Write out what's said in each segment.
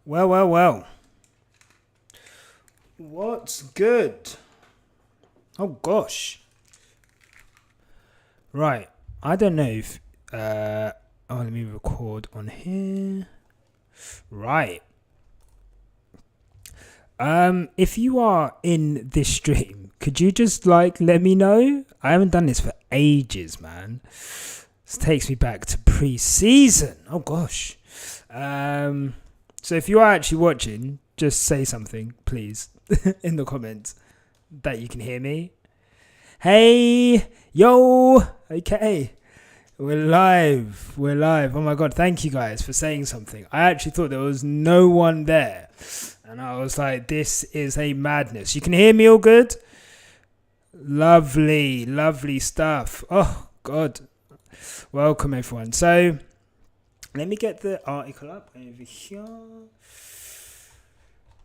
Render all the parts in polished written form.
Well. What's good? Oh, gosh. Right. I don't know if... let me record on here. Right. If you are in this stream, could you just, let me know? I haven't done this for ages, man. This takes me back to pre-season. Oh, gosh. So if you are actually watching, just say something, please, in the comments that you can hear me. Hey, yo, okay. We're live. Oh my God, thank you guys for saying something. I actually thought there was no one there. And I was like, this is a madness. You can hear me all good? Lovely stuff. Oh, God. Welcome, everyone. So, let me get the article up over here.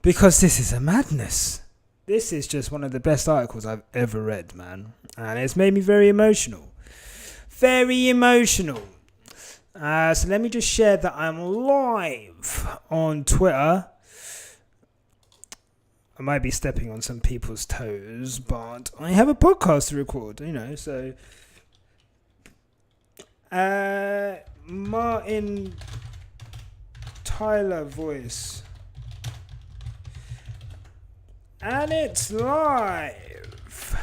Because this is a madness. This is just one of the best articles I've ever read, man. And it's made me very emotional. So let me just share that I'm live on Twitter. I might be stepping on some people's toes, but I have a podcast to record, so... Martin Tyler voice. And it's live.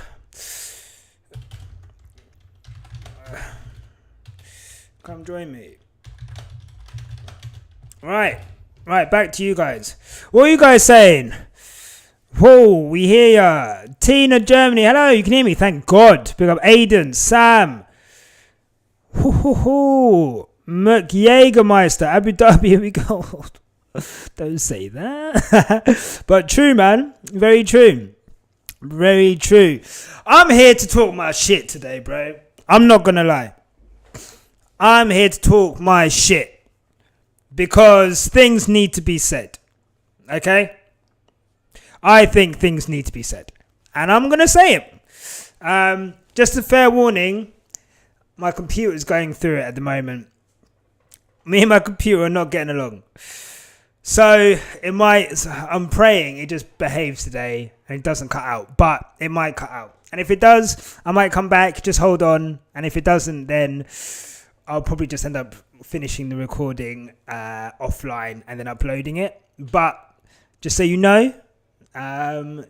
Come join me. Right, back to you guys. What are you guys saying? Whoa, we hear ya. Tina, Germany. Hello, you can hear me. Thank God. Big up Aiden, Sam. Merc Jägermeister, Abu Dhabi, here we go. Don't say that. But true, man. Very true. I'm here to talk my shit today, bro. I'm not gonna lie. I'm here to talk my shit. Because things need to be said. Okay? I think things need to be said. And I'm gonna say it. Just a fair warning. My computer's going through it at the moment. Me and my computer are not getting along. So I'm praying it just behaves today and it doesn't cut out. But it might cut out. And if it does, I might come back, just hold on. And if it doesn't, then I'll probably just end up finishing the recording offline and then uploading it. But just so you know, I'm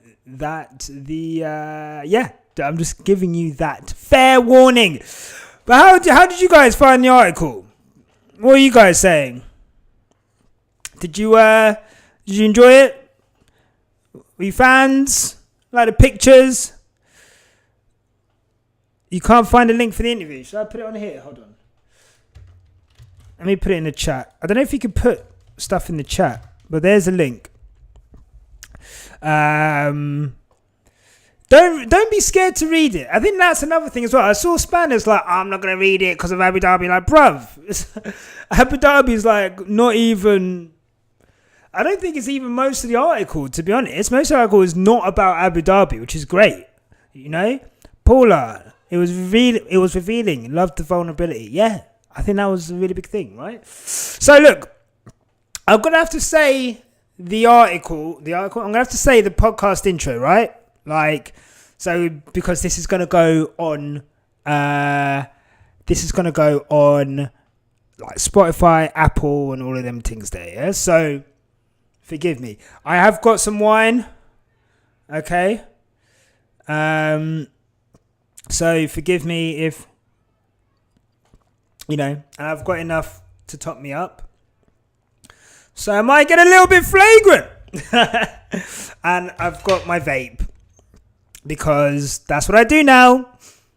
just giving you that fair warning. But how did you guys find the article? What are you guys saying? Did you enjoy it? Were you fans? Like the pictures? You can't find a link for the interview. Should I put it on here? Hold on. Let me put it in the chat. I don't know if you can put stuff in the chat, but there's a link. Don't be scared to read it. I think that's another thing as well. I saw Spanners I'm not going to read it because of Abu Dhabi. Bruv, Abu Dhabi is not even... I don't think it's even most of the article, to be honest. Most of the article is not about Abu Dhabi, which is great. Paula, it was revealing. Loved the vulnerability. Yeah, I think that was a really big thing, right? So look, I'm going to have to say the article. I'm going to have to say the podcast intro, right? Because this is going to go on, Spotify, Apple, and all of them things there, yeah? So, forgive me. I have got some wine, okay? So, forgive me if, and I've got enough to top me up. So, I might get a little bit flagrant. And I've got my vape. Because that's what I do now.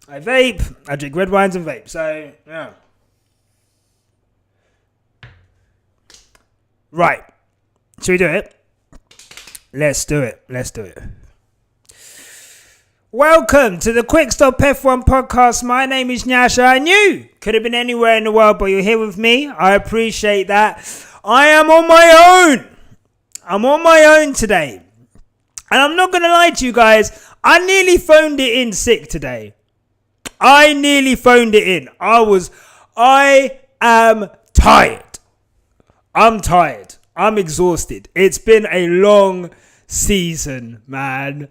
I vape. I drink red wines and vape. So, yeah. Right. Should we do it? Let's do it. Welcome to the Quick Stop F1 podcast. My name is Nyasha, and you could have been anywhere in the world, but you're here with me. I appreciate that. I am on my own. I'm on my own today. And I'm not going to lie to you guys. I nearly phoned it in sick today. I am tired. I'm tired. I'm exhausted. It's been a long season, man.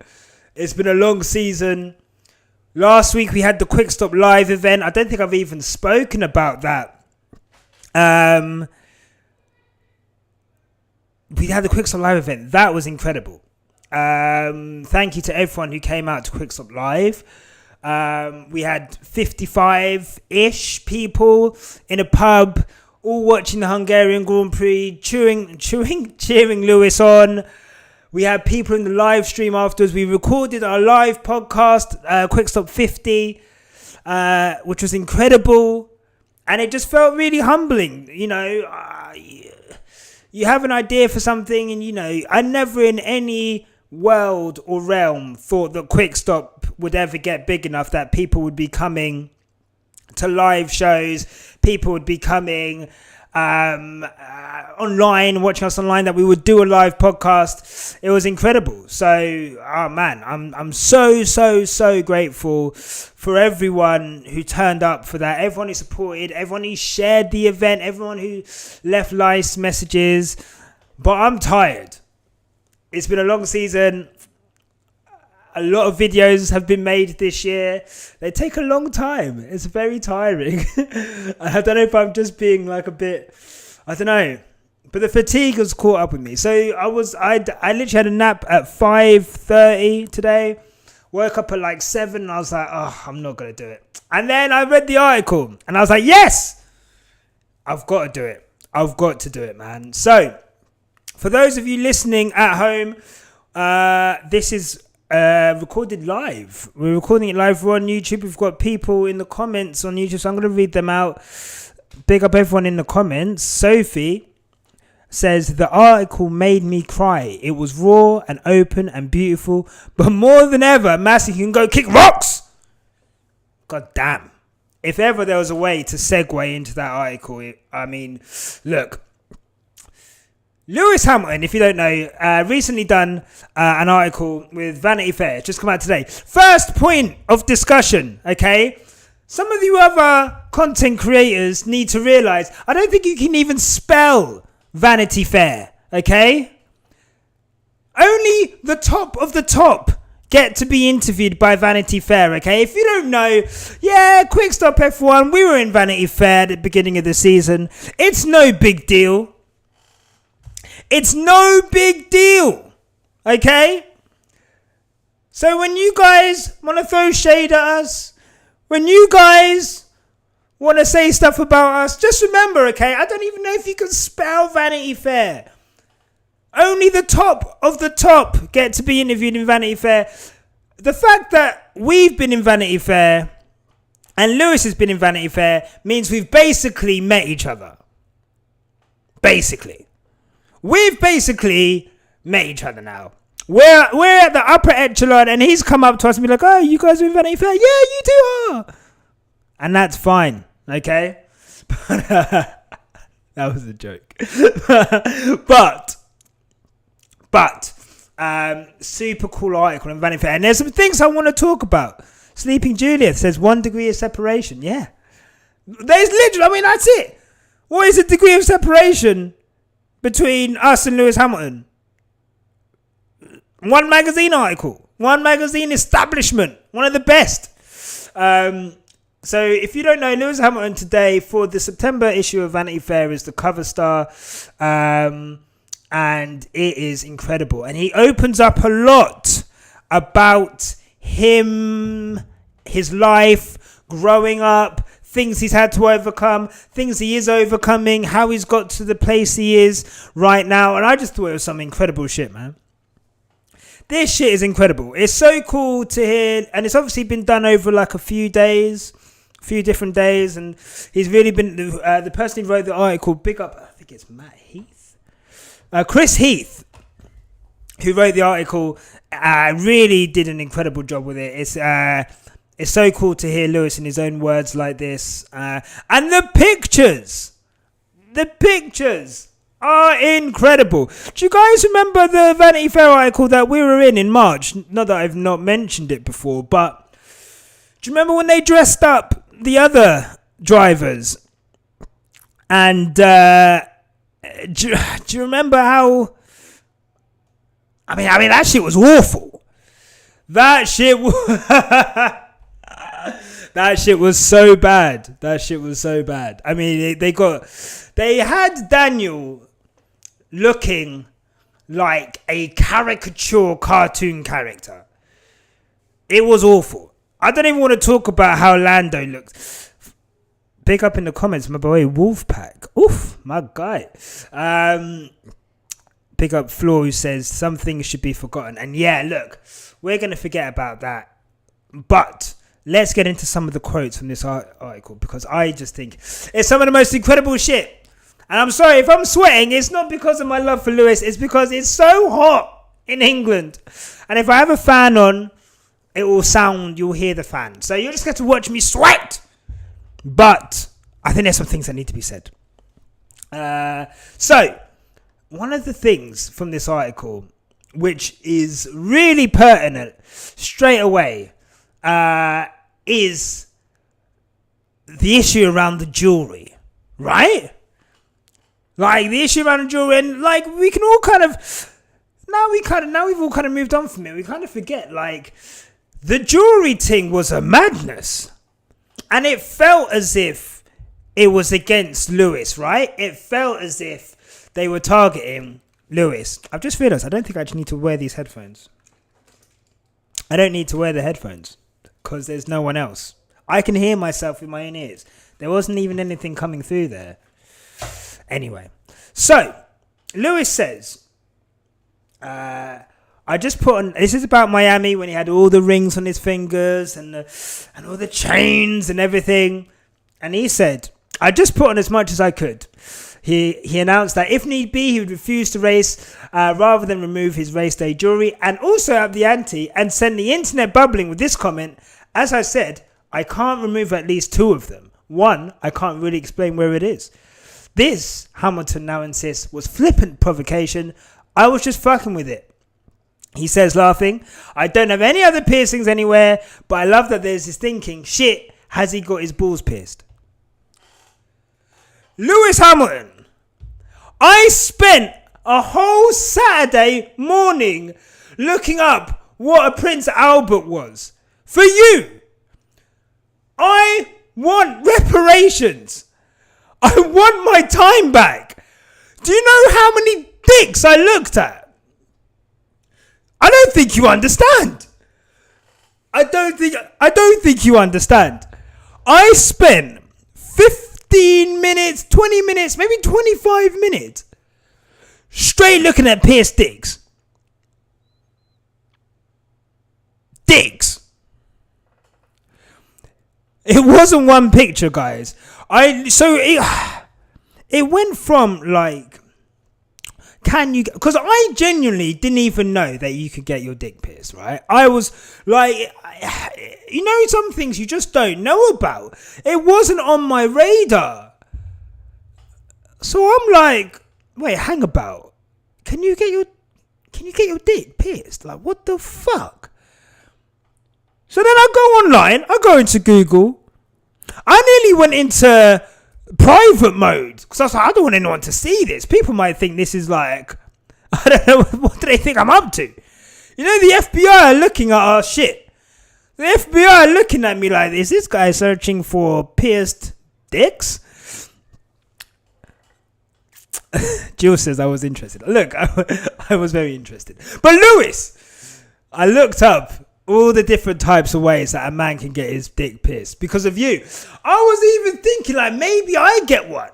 It's been a long season. Last week we had the Quick Stop Live event. I don't think I've even spoken about that. We had the Quick Stop Live event. That was incredible. Thank you to everyone who came out to Quick Stop Live. We had 55-ish people in a pub, all watching the Hungarian Grand Prix, cheering Lewis on. We had people in the live stream afterwards. We recorded our live podcast, Quick Stop 50, which was incredible. And it just felt really humbling. You know, you have an idea for something and, you know, I never in any world or realm thought that Quick Stop would ever get big enough that people would be coming to live shows, people would be coming online, watching us online, that we would do a live podcast. It was incredible. So, oh man, I'm so grateful for everyone who turned up for that, everyone who supported, everyone who shared the event, everyone who left nice messages. But I'm tired. It's been a long season. A lot of videos have been made this year. They take a long time. It's very tiring. I don't know if I'm just being like a bit, I don't know. But the fatigue has caught up with me. So I literally had a nap at 5:30 today. Woke up at like 7 and I was like, oh, I'm not going to do it. And then I read the article and I was like, yes, I've got to do it. I've got to do it, man. So for those of you listening at home, this is recorded live. We're recording it live. We're on YouTube. We've got people in the comments on YouTube, so I'm going to read them out. Big up everyone in the comments. Sophie says, the article made me cry. It was raw and open and beautiful, but more than ever, Massey can go kick rocks. God damn. If ever there was a way to segue into that article, look, Lewis Hamilton, if you don't know, recently done an article with Vanity Fair. Just come out today. First point of discussion, okay? Some of you other content creators need to realise, I don't think you can even spell Vanity Fair, okay? Only the top of the top get to be interviewed by Vanity Fair, okay? If you don't know, yeah, Quick Stop F1, we were in Vanity Fair at the beginning of the season. It's no big deal. It's no big deal, okay? So when you guys want to throw shade at us, when you guys want to say stuff about us, just remember, okay, I don't even know if you can spell Vanity Fair. Only the top of the top get to be interviewed in Vanity Fair. The fact that we've been in Vanity Fair and Lewis has been in Vanity Fair means we've basically met each other. Basically. We've basically met each other now. We're at the upper echelon and he's come up to us and be like, oh, you guys are in Vanity Fair? Yeah, you two are. And that's fine, okay? That was a joke. But super cool article in Vanity Fair. And there's some things I want to talk about. Sleeping Juliet says 1 degree of separation. Yeah. There's literally, that's it. What is a degree of separation between us and Lewis Hamilton? One magazine article. One magazine establishment. One of the best. So if you don't know, Lewis Hamilton today for the September issue of Vanity Fair is the cover star. And it is incredible. And he opens up a lot about him, his life, growing up, things he's had to overcome, things he is overcoming, how he's got to the place he is right now. And I just thought it was some incredible shit, man. This shit is incredible. It's so cool to hear. And it's obviously been done over like a few different days. And he's really been, the person who wrote the article, big up, I think it's Matt Heath. Chris Heath, who wrote the article, really did an incredible job with it. It's so cool to hear Lewis in his own words like this. And the pictures are incredible. Do you guys remember the Vanity Fair article that we were in March? Not that I've not mentioned it before, but do you remember when they dressed up the other drivers? And Do you remember how? I mean, that shit was awful. That shit that shit was so bad. I mean, they had Daniel looking like a caricature cartoon character. It was awful. I don't even want to talk about how Lando looked. Big up in the comments, my boy Wolfpack. Oof, my guy. Big up Floor, who says some things should be forgotten. And yeah, look, we're going to forget about that. But let's get into some of the quotes from this article, because I just think it's some of the most incredible shit. And I'm sorry, if I'm sweating, it's not because of my love for Lewis. It's because it's so hot in England. And if I have a fan on, it will sound, you'll hear the fan. So you're just going to watch me sweat. But I think there's some things that need to be said. So, one of the things from this article, which is really pertinent straight away, is the issue around the jewelry, right? Like the issue around the jewelry, and like we can all kind of now we've all kind of moved on from it. We kind of forget like the jewelry thing was a madness. And it felt as if it was against Lewis, right? It felt as if they were targeting Lewis. I've just realised I don't think I actually need to wear these headphones. I don't need to wear the headphones because there's no one else. I can hear myself with my own ears. There wasn't even anything coming through there. Anyway, so Lewis says, I just put on, this is about Miami when he had all the rings on his fingers and all the chains and everything. And he said, I just put on as much as I could. He announced that if need be, he would refuse to race rather than remove his race day jewelry, and also up the ante and send the internet bubbling with this comment. As I said, I can't remove at least two of them. One, I can't really explain where it is. This, Hamilton now insists, was flippant provocation. I was just fucking with it. He says, laughing, I don't have any other piercings anywhere, but I love that there's this thinking, shit, has he got his balls pierced? Lewis Hamilton, I spent a whole Saturday morning looking up what a Prince Albert was. For you, I want reparations. I want my time back. Do you know how many dicks I looked at? I don't think you understand. I don't think you understand. I spent 15 minutes, 20 minutes, maybe 25 minutes straight looking at pierced dicks. Dicks. It wasn't one picture, guys. It went from like, can you? Because I genuinely didn't even know that you could get your dick pierced, right? I was like, you know, some things you just don't know about. It wasn't on my radar. So I'm like, wait, hang about. Can you get your dick pierced? Like, what the fuck? So then I go online. I go into Google. I nearly went into private mode because I was like, I don't want anyone to see this. People might think this is like, I don't know, what do they think I'm up to? You know, the FBI are looking at our shit. The FBI are looking at me like, is this guy searching for pierced dicks? Jill says I was interested. Look, I was very interested. But Lewis, I looked up all the different types of ways that a man can get his dick pierced because of you. I was even thinking like, maybe I get one.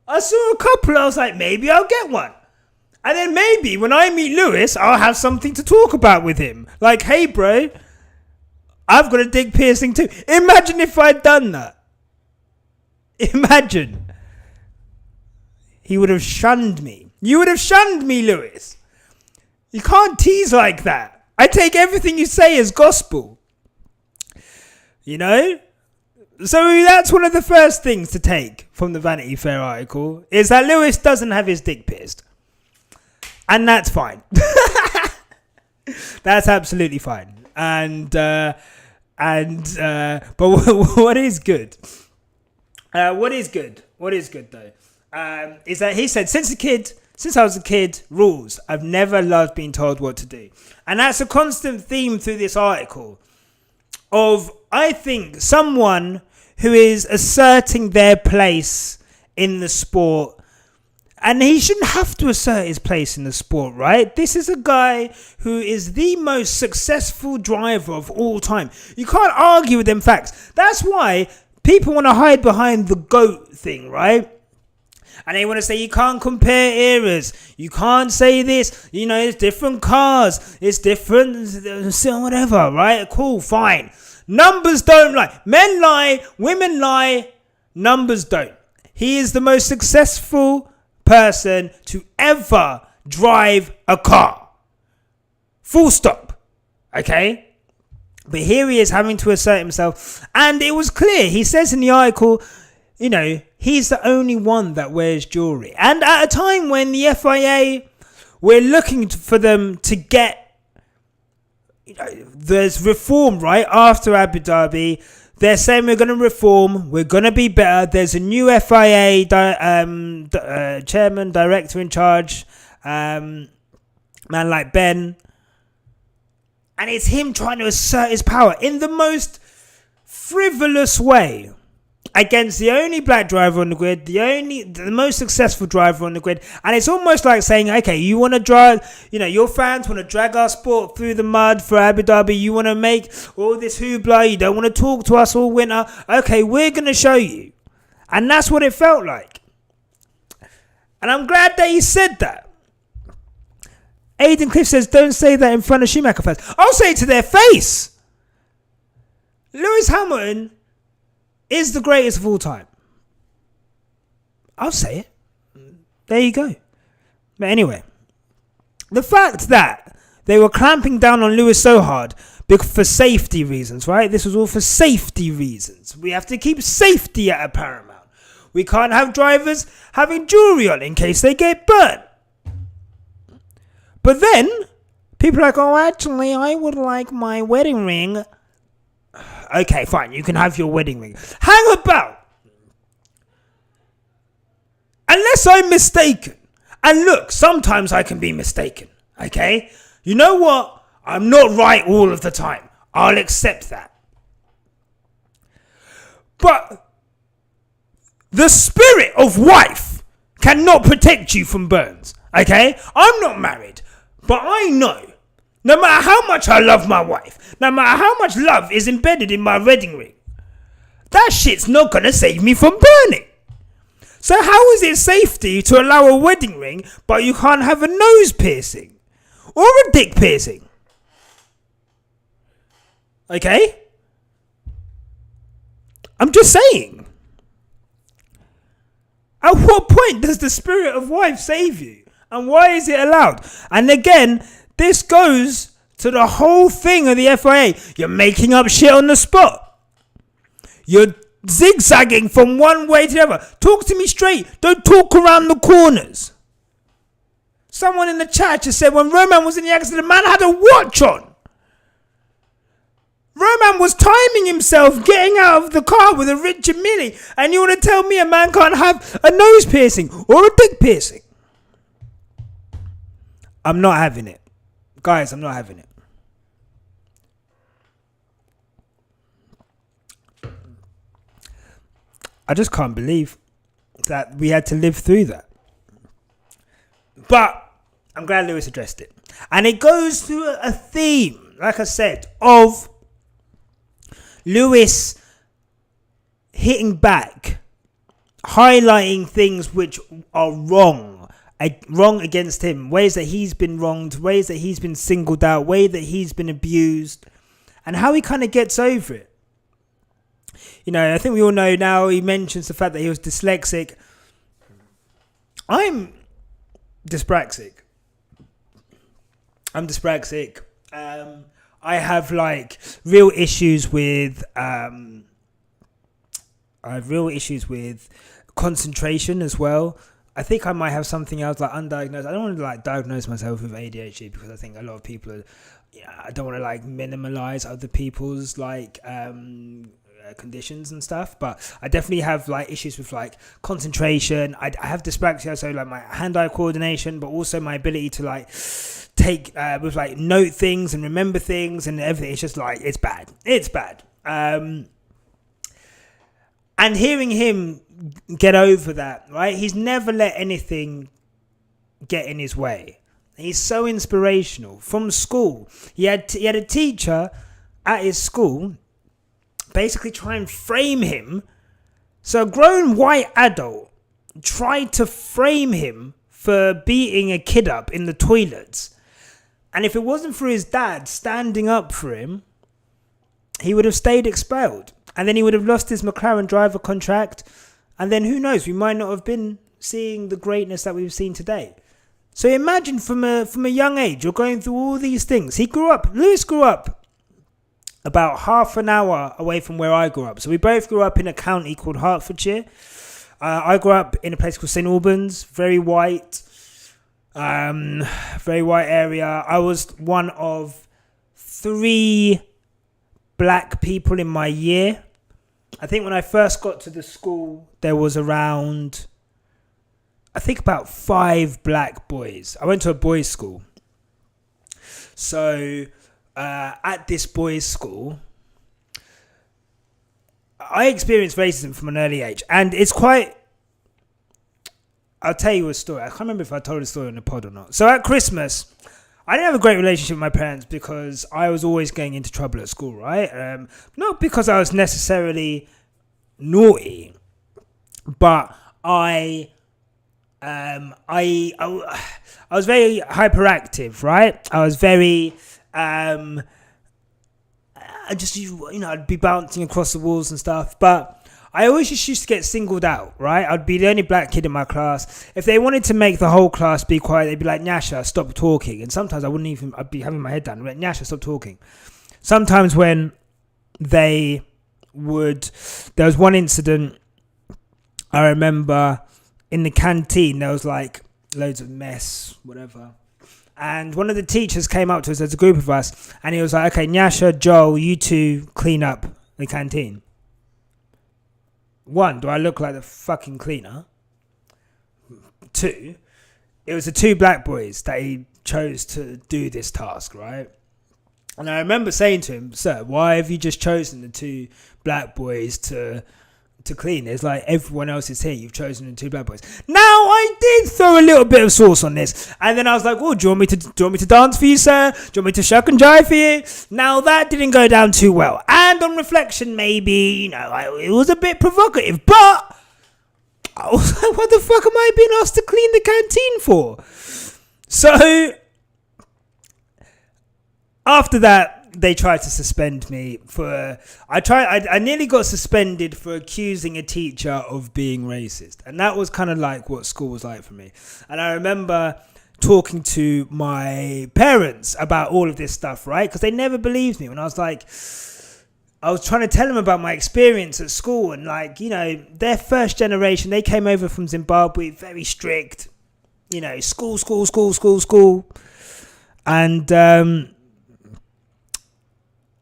I saw a couple. I was like, maybe I'll get one. And then maybe when I meet Lewis, I'll have something to talk about with him. Like, hey, bro, I've got a dick piercing too. Imagine if I'd done that. Imagine. He would have shunned me. You would have shunned me, Lewis. You can't tease like that. I take everything you say as gospel. You know? So that's one of the first things to take from the Vanity Fair article, is that Lewis doesn't have his dick pierced. And that's fine. That's absolutely fine. But what is good? What is good though? is that he said, since I was a kid, rules. I've never loved being told what to do. And that's a constant theme through this article of, I think, someone who is asserting their place in the sport. And he shouldn't have to assert his place in the sport, right? This is a guy who is the most successful driver of all time. You can't argue with them facts. That's why people want to hide behind the GOAT thing, right? And they want to say you can't compare eras. You can't say this. You know, it's different cars. It's different, whatever, right? Cool, fine. Numbers don't lie. Men lie. Women lie. Numbers don't. He is the most successful person to ever drive a car. Full stop. Okay? But here he is having to assert himself. And it was clear. He says in the article, you know, he's the only one that wears jewelry. And at a time when the FIA, we're looking for them to get, you know, there's reform, right? After Abu Dhabi, they're saying we're going to reform, we're going to be better. There's a new FIA chairman, director in charge, man like Ben. And it's him trying to assert his power in the most frivolous way against the only black driver on the grid, the most successful driver on the grid. And it's almost like saying, okay, you want to drive, you know, your fans want to drag our sport through the mud for Abu Dhabi. You want to make all this hoopla. You don't want to talk to us all winter. Okay, we're going to show you. And that's what it felt like. And I'm glad that he said that. Aidan Cliff says, don't say that in front of Schumacher fans. I'll say it to their face. Lewis Hamilton is the greatest of all time. I'll say it. There you go. But anyway, the fact that they were clamping down on Lewis so hard for safety reasons, right? This was all for safety reasons. We have to keep safety at a paramount. We can't have drivers having jewelry on in case they get burnt. But then, people are like, oh, actually, I would like my wedding ring. Okay, fine, you can have your wedding ring. Hang about. Unless I'm mistaken. And look, sometimes I can be mistaken. Okay? You know what? I'm not right all of the time. I'll accept that. But the spirit of wife cannot protect you from burns. Okay? I'm not married. But I know, no matter how much I love my wife, no matter how much love is embedded in my wedding ring, that shit's not going to save me from burning. So how is it safety to allow a wedding ring, but you can't have a nose piercing or a dick piercing? Okay? I'm just saying. At what point does the spirit of wife save you? And why is it allowed? And again, this goes to the whole thing of the FIA. You're making up shit on the spot. You're zigzagging from one way to the other. Talk to me straight. Don't talk around the corners. Someone in the chat just said when Roman was in the accident, the man had a watch on. Roman was timing himself getting out of the car with a Richard Mille. And you want to tell me a man can't have a nose piercing or a dick piercing? I'm not having it. Guys, I'm not having it. I just can't believe that we had to live through that. But I'm glad Lewis addressed it. And it goes to a theme, like I said, of Lewis hitting back, highlighting things which are wrong against him, ways that he's been wronged, ways that he's been singled out, ways that he's been abused, and how he kind of gets over it. You know, I think we all know now, he mentions the fact that he was dyslexic. I'm dyspraxic. I have like real issues with concentration as well. I think I might have something else like undiagnosed. I don't want to like diagnose myself with ADHD because I think a lot of people are, I don't want to like minimalize other people's like conditions and stuff, but I definitely have like issues with like concentration. I have dyspraxia, so like my hand-eye coordination, but also my ability to like take with like note things and remember things and everything. It's just like it's bad. And hearing him get over that, right? He's never let anything get in his way. He's so inspirational. From school, he had a teacher at his school basically try and frame him. So a grown white adult tried to frame him for beating a kid up in the toilets. And if it wasn't for his dad standing up for him, he would have stayed expelled. And then he would have lost his McLaren driver contract. And then who knows, we might not have been seeing the greatness that we've seen today. So imagine from a young age, you're going through all these things. Lewis grew up about half an hour away from where I grew up. So we both grew up in a county called Hertfordshire. I grew up in a place called St Albans, very white area. I was one of 3 black people in my year. I think when I first got to the school, there was around, I think about 5 black boys. I went to a boys' school. So at this boys' school, I experienced racism from an early age. And it's quite, I'll tell you a story. I can't remember if I told a story on the pod or not. So at Christmas, I didn't have a great relationship with my parents because I was always getting into trouble at school, right? Not because I was necessarily naughty, but I was very hyperactive, right? I was very, I'd be bouncing across the walls and stuff, but I always just used to get singled out, right? I'd be the only black kid in my class. If they wanted to make the whole class be quiet, they'd be like, Nyasha, stop talking. And sometimes I'd be having my head down. I'd be like, Nyasha, stop talking. Sometimes when there was one incident, I remember in the canteen, there was like loads of mess, whatever. And one of the teachers came up to us, there's a group of us, and he was like, okay, Nyasha, Joel, you two clean up the canteen. 1, do I look like the fucking cleaner? 2, it was the 2 black boys that he chose to do this task, right? And I remember saying to him, sir, why have you just chosen the 2 black boys to clean? It's like everyone else is here. You've chosen the 2 black boys. Now, I did throw a little bit of sauce on this. And then I was like, oh, do you want me to dance for you, sir? Do you want me to shuck and jive for you? Now, that didn't go down too well. And on reflection, maybe, it was a bit provocative. But I was like, what the fuck am I being asked to clean the canteen for? So, after that, they tried to suspend me I nearly got suspended for accusing a teacher of being racist. And that was kind of like what school was like for me. And I remember talking to my parents about all of this stuff, right? Because they never believed me when I was trying to tell them about my experience at school. And their first generation, they came over from Zimbabwe, very strict, school.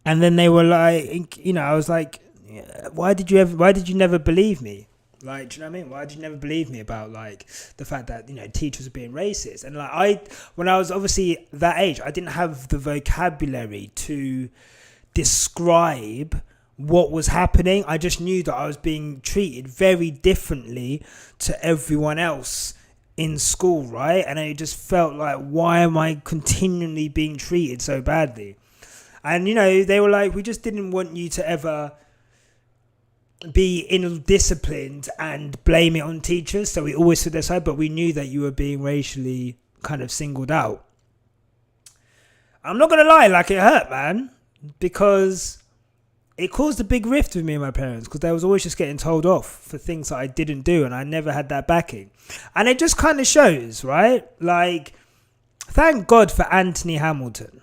And then they were like, I was like, why did you never believe me? Like, do you know what I mean? Why did you never believe me about the fact that, teachers are being racist? And when I was obviously that age, I didn't have the vocabulary to describe what was happening. I just knew that I was being treated very differently to everyone else in school, right? And it just felt like, why am I continually being treated so badly? And, they were like, we just didn't want you to ever be ill-disciplined and blame it on teachers. So we always stood their side, but we knew that you were being racially kind of singled out. I'm not going to lie, it hurt, man, because it caused a big rift with me and my parents, because they was always just getting told off for things that I didn't do, and I never had that backing. And it just kind of shows, right? Thank God for Anthony Hamilton.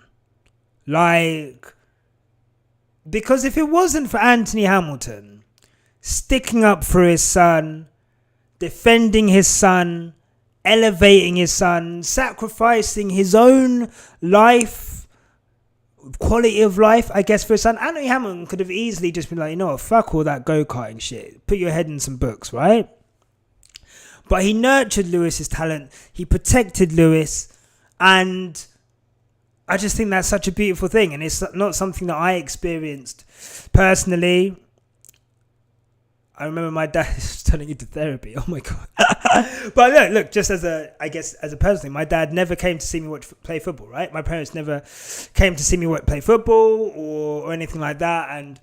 Because if it wasn't for Anthony Hamilton sticking up for his son, defending his son, elevating his son, sacrificing his own life quality of life, I guess, for his son. Anthony Hamilton could have easily just been like, you know what, fuck all that go-karting shit. Put your head in some books, right? But he nurtured Lewis's talent. He protected Lewis. And I just think that's such a beautiful thing. And it's not something that I experienced personally. I remember my dad turning into therapy. Oh my God. But look, just as a personal thing, my dad never came to see me play football, right? My parents never came to see me play football or anything like that. And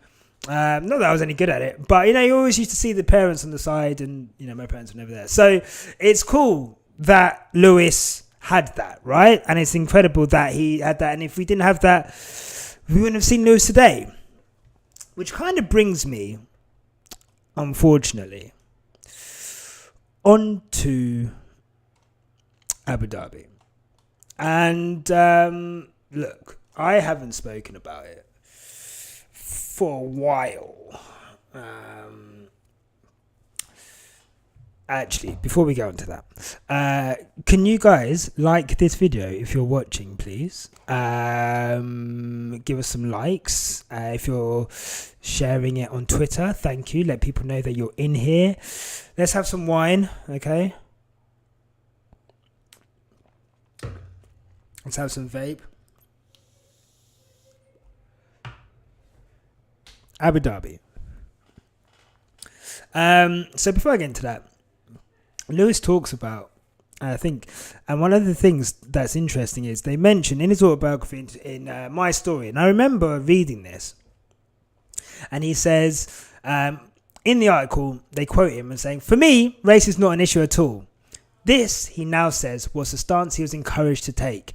not that I was any good at it, but, you always used to see the parents on the side and, my parents were never there. So it's cool that Lewis had that, right? And it's incredible that he had that. And if we didn't have that, we wouldn't have seen Lewis today. Which kind of brings me, unfortunately, on to Abu Dhabi. And look, I haven't spoken about it for a while. Actually, before we go into that, can you guys like this video if you're watching, please? Give us some likes. If you're sharing it on Twitter, thank you. Let people know that you're in here. Let's have some wine, okay? Let's have some vape. Abu Dhabi. So before I get into that, Lewis talks about, I think, and one of the things that's interesting is they mention in his autobiography in My Story, and I remember reading this, and he says, in the article, they quote him and saying, "For me, race is not an issue at all. This," he now says, "was the stance he was encouraged to take.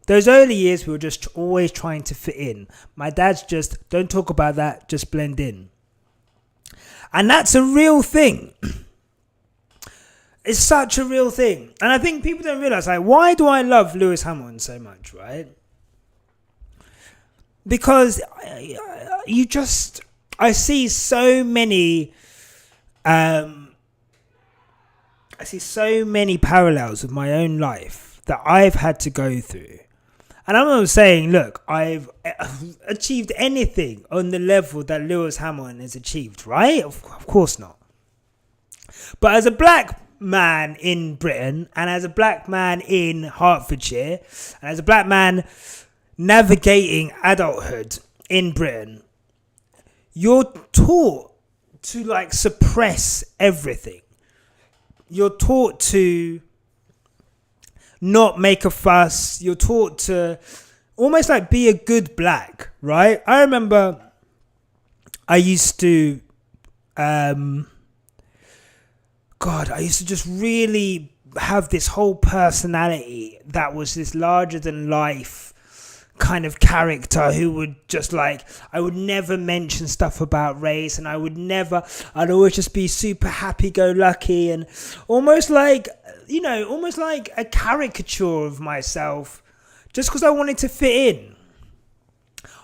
Those early years, we were just always trying to fit in. My dad's just, don't talk about that, just blend in." And that's a real thing. It's such a real thing. And I think people don't realise, like, why do I love Lewis Hamilton so much, right? Because I see so many parallels with my own life that I've had to go through. And I'm not saying, look, I've achieved anything on the level that Lewis Hamilton has achieved, right? Of course not. But as a black man in Britain, and as a black man in Hertfordshire, and as a black man navigating adulthood in Britain, you're taught to suppress everything. You're taught to not make a fuss. You're taught to almost be a good black, right? I remember I used to just really have this whole personality that was this larger than life kind of character who would just I would never mention stuff about race, and I'd always just be super happy-go-lucky and almost like a caricature of myself just because I wanted to fit in.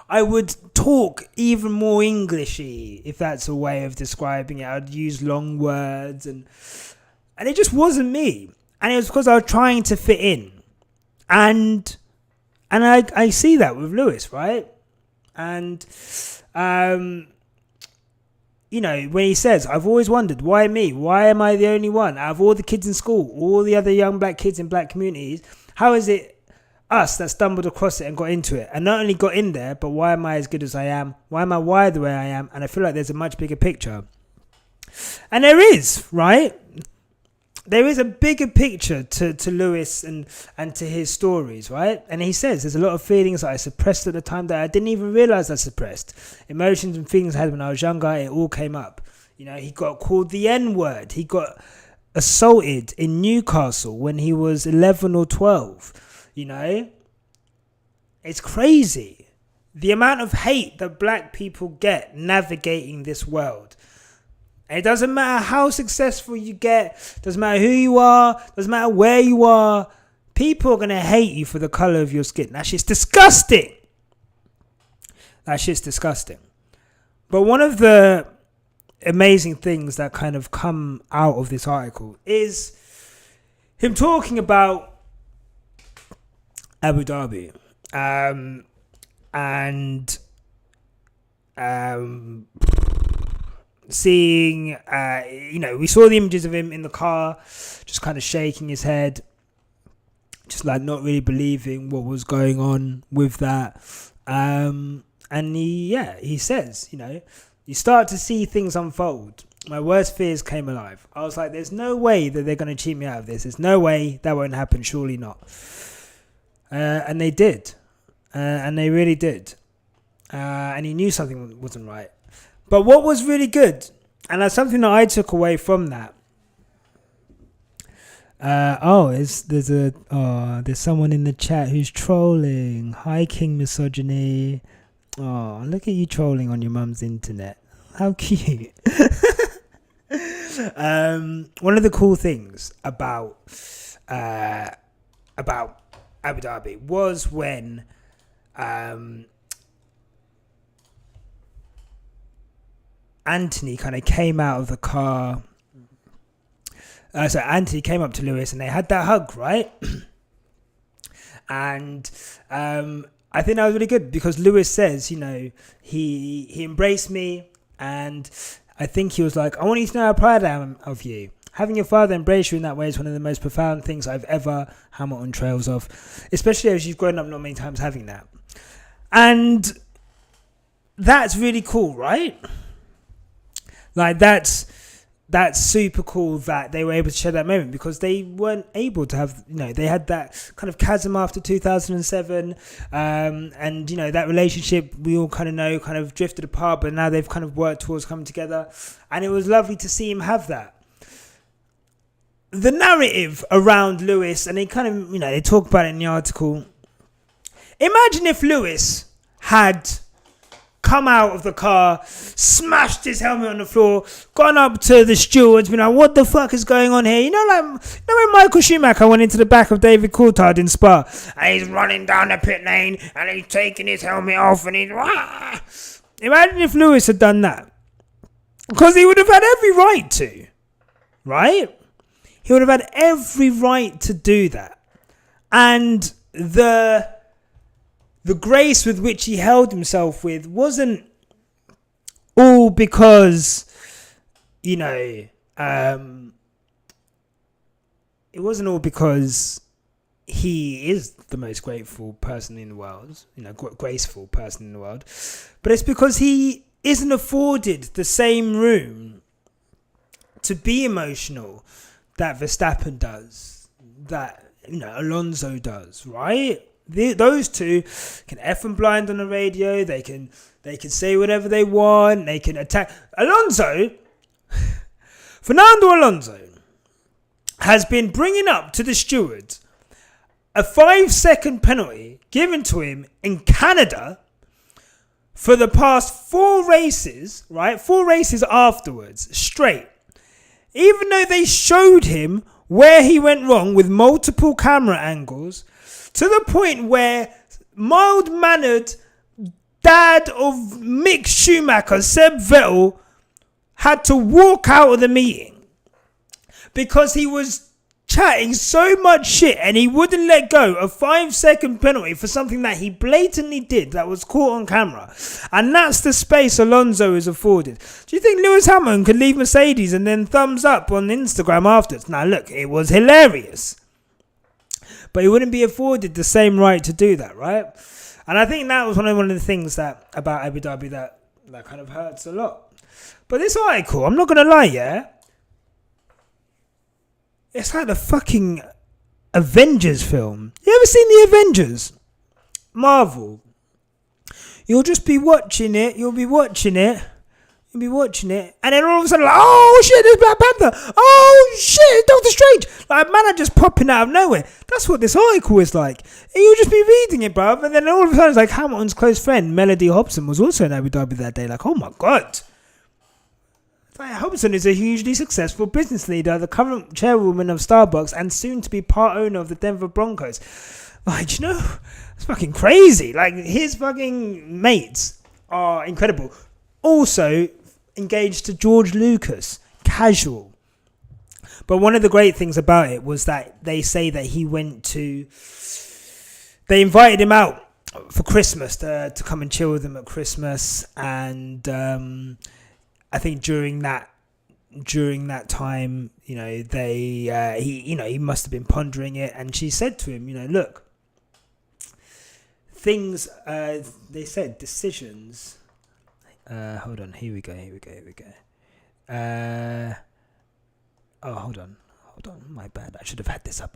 I would talk even more Englishy, if that's a way of describing it. I'd use long words and it just wasn't me. And it was because I was trying to fit in. And I see that with Lewis, right? And, when he says, "I've always wondered, why me? Why am I the only one? Out of all the kids in school, all the other young black kids in black communities, how is it us that stumbled across it and got into it? And not only got in there, but why am I as good as I am? Why am I wired the way I am?" And I feel like there's a much bigger picture. And there is, right? There is a bigger picture to Lewis and to his stories, right? And he says there's a lot of feelings that I suppressed at the time that I didn't even realise I suppressed. Emotions and feelings I had when I was younger, it all came up. He got called the N-word. He got assaulted in Newcastle when he was 11 or 12. It's crazy. The amount of hate that black people get navigating this world. And it doesn't matter how successful you get, doesn't matter who you are, doesn't matter where you are, people are going to hate you for the colour of your skin. That shit's disgusting. But one of the amazing things that kind of come out of this article is him talking about Abu Dhabi. and seeing, we saw the images of him in the car, just kind of shaking his head, just like not really believing what was going on with that. And he says, you start to see things unfold. My worst fears came alive. I was like, there's no way that they're going to cheat me out of this. There's no way that won't happen. Surely not. And they did. And they really did. And he knew something wasn't right. But what was really good, and that's something that I took away from that. There's someone in the chat who's trolling. Hi, King Misogyny. Oh, look at you trolling on your mum's internet. How cute. One of the cool things about Abu Dhabi was when Anthony kind of came out of the car. So Anthony came up to Lewis and they had that hug, right? And I think that was really good because Lewis says, he embraced me, and I think he was like, I want you to know how proud I am of you. Having your father embrace you in that way is one of the most profound things I've ever hammered on trails of, especially as you've grown up not many times having that. And that's really cool, right? Like that's super cool that they were able to share that moment, because they weren't able to have, they had that kind of chasm after 2007, and that relationship we all kind of know kind of drifted apart, but now they've kind of worked towards coming together, and it was lovely to see him have that. The narrative around Lewis, and they kind of, they talk about it in the article. Imagine if Lewis had come out of the car, smashed his helmet on the floor, gone up to the stewards, been like, what the fuck is going on here? When Michael Schumacher went into the back of David Coulthard in Spa, and he's running down the pit lane, and he's taking his helmet off, and he's... Wah! Imagine if Lewis had done that. Because he would have had every right to. Right? He would have had every right to do that. And the grace with which he held himself with wasn't all because, it wasn't all because he is the most grateful person in the world, graceful person in the world, but it's because he isn't afforded the same room to be emotional that Verstappen does, that, Alonso does, right? Those two can F and blind on the radio. They can say whatever they want. They can attack. Fernando Alonso has been bringing up to the stewards a 5-second penalty given to him in Canada for the past 4 races, right? 4 races afterwards, straight. Even though they showed him where he went wrong with multiple camera angles, to the point where mild-mannered dad of Mick Schumacher, Seb Vettel, had to walk out of the meeting because he was chatting so much shit and he wouldn't let go a 5-second penalty for something that he blatantly did that was caught on camera. And that's the space Alonso is afforded. Do you think Lewis Hamilton could leave Mercedes and then thumbs up on Instagram afterwards? Now look, it was hilarious, but he wouldn't be afforded the same right to do that, right? And I think that was one of the things that about Abu Dhabi that kind of hurts a lot. But this article, I'm not going to lie, yeah? It's like the fucking Avengers film. You ever seen the Avengers? Marvel. You'll just be watching it. And then all of a sudden, like, oh shit, there's Black Panther. Oh shit, it's Doctor Strange. Like, man, are just popping out of nowhere. That's what this article is like. And you'll just be reading it, bruv. And then all of a sudden, it's like Hamilton's close friend, Melody Hobson, was also in Abu Dhabi that day. Like, oh my God. Hobson is a hugely successful business leader, the current chairwoman of Starbucks, and soon to be part owner of the Denver Broncos. Like, it's fucking crazy. Like, his fucking mates are incredible. Also engaged to George Lucas, casual. But one of the great things about it was that they say that they invited him out for Christmas to come and chill with them at Christmas, and I think during that time, you know, he must have been pondering it, and she said to him, you know, look, things, they said decisions. Hold on, here we go. Hold on, my bad. I should have had this up.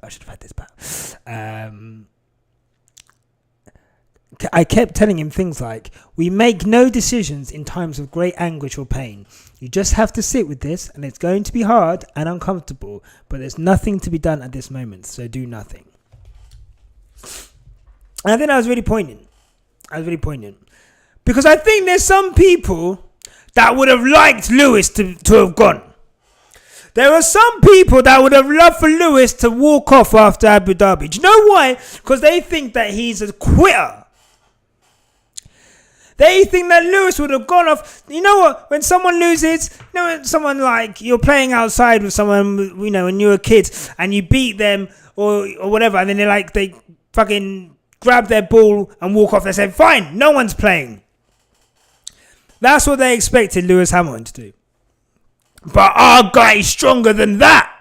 I kept telling him things like, we make no decisions in times of great anguish or pain. You just have to sit with this, and it's going to be hard and uncomfortable, but there's nothing to be done at this moment, so do nothing. And I think that was really poignant. Because I think there's some people that would have liked Lewis to have gone. There are some people that would have loved for Lewis to walk off after Abu Dhabi. Do you know why? Because they think that he's a quitter. They think that Lewis would have gone off. You know what? When someone loses, you know, when someone, like, you're playing outside with someone, you know, when you were kids, and you beat them or whatever, and then they fucking grab their ball and walk off. They say, fine, no one's playing. That's what they expected Lewis Hamilton to do. But our guy is stronger than that.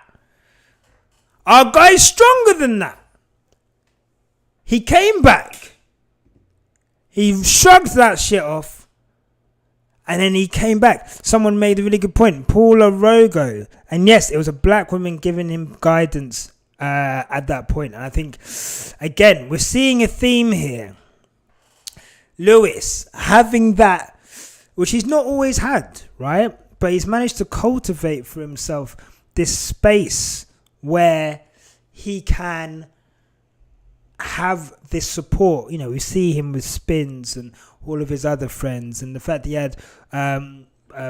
He came back. He shrugged that shit off. And then he came back. Someone made a really good point. Paula Rogo. And yes, it was a black woman giving him guidance at that point. And I think, again, we're seeing a theme here. Lewis having that, which he's not always had, right? But he's managed to cultivate for himself this space where he can have this support. You know, we see him with Spins and all of his other friends, and the fact that he had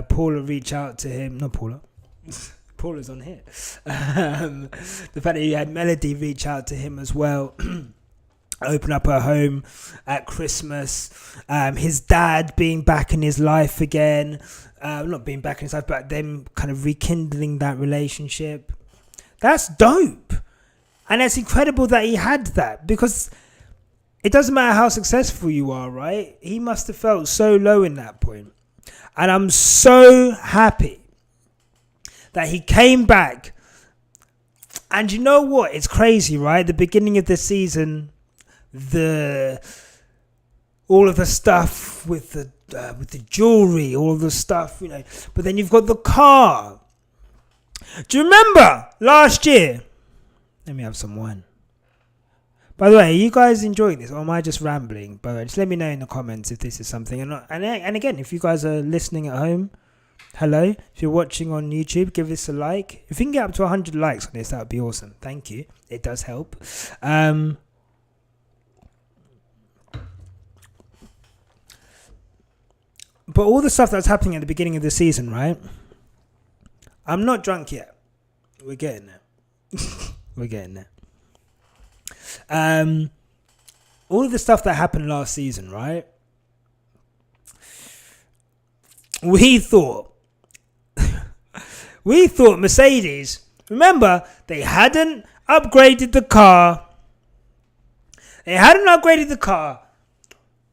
Paula reach out to him. Not Paula. Paula's on here. The fact that he had Melody reach out to him as well. Open up her home at Christmas. His dad being back in his life again. Not being back in his life, but them kind of rekindling that relationship. That's dope. And it's incredible that he had that, because it doesn't matter how successful you are, right? He must have felt so low in that point. And I'm so happy that he came back. And you know what? It's crazy, right? The beginning of the season, all of the stuff with the jewelry, all of the stuff, you know. But then you've got the car. Do you remember last year? Let me have some wine. By the way, are you guys enjoying this, or am I just rambling? By the way, just let me know in the comments if this is something. And again, if you guys are listening at home, hello. If you're watching on YouTube, give this a like. If you can get up to 100 likes on this, that would be awesome. Thank you. It does help. But all the stuff that's happening at the beginning of the season, right? I'm not drunk yet. We're getting there. All of the stuff that happened last season, right? We thought Mercedes, remember, they hadn't upgraded the car.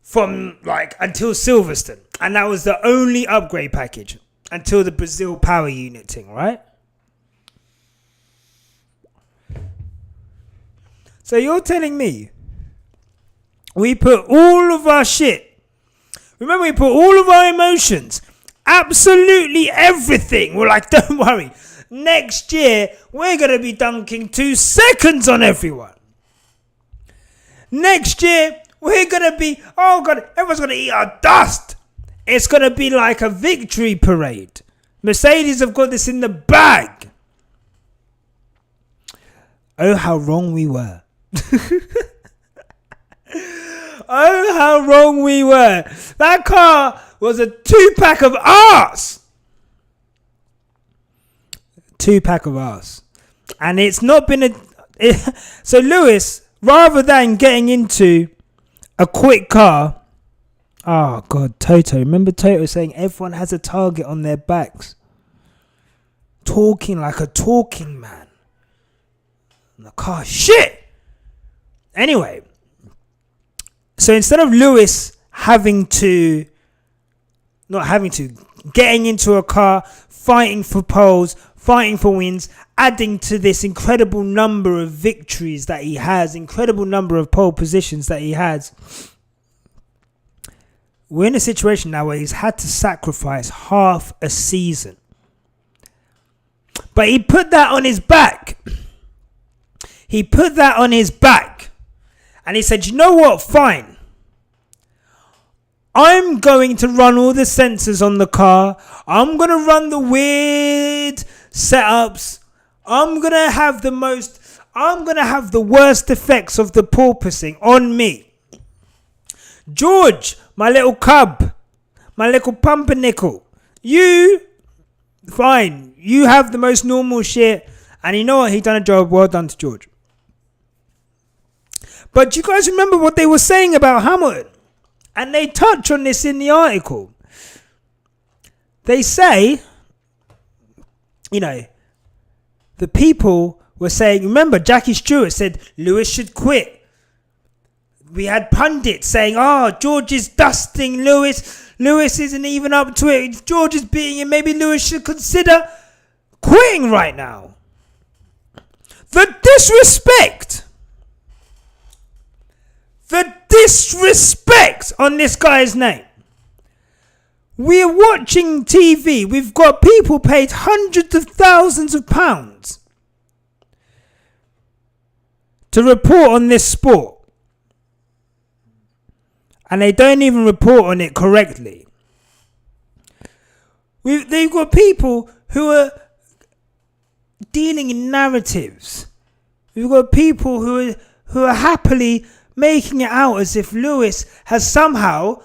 From until Silverstone. And that was the only upgrade package until the Brazil power unit thing, right? So you're telling me we put all of our shit, remember, we put all of our emotions, absolutely everything. We're like, don't worry, next year we're going to be dunking 2 seconds on everyone. Next year we're going to be, oh God, everyone's going to eat our dust. It's going to be like a victory parade. Mercedes have got this in the bag. Oh, how wrong we were. Oh, how wrong we were. That car was a 2-pack of arse. 2-pack of arse. And it's not been so Lewis, rather than getting into a quick car, oh God, Toto. Remember Toto saying everyone has a target on their backs? Talking like a talking man. And the car, shit! Anyway, So instead of Lewis getting into a car, fighting for poles, fighting for wins, adding to this incredible number of victories that he has, incredible number of pole positions that he has, we're in a situation now where he's had to sacrifice half a season. But he put that on his back. He put that on his back. And he said, you know what? Fine. I'm going to run all the sensors on the car. I'm going to run the weird setups. I'm going to have the worst effects of the porpoising on me. George, my little cub, my little pumpernickel, fine. You have the most normal shit. And you know what? He done a job. Well done to George. But you guys remember what they were saying about Hamilton? And they touch on this in the article. They say, the people were saying, remember, Jackie Stewart said Lewis should quit. We had pundits saying, George is dusting Lewis. Lewis isn't even up to it. If George is beating him, maybe Lewis should consider quitting right now. The disrespect on this guy's name. We're watching TV. We've got people paid hundreds of thousands of pounds to report on this sport. And they don't even report on it correctly. They've got people who are dealing in narratives. We've got people who are happily making it out as if Lewis has somehow,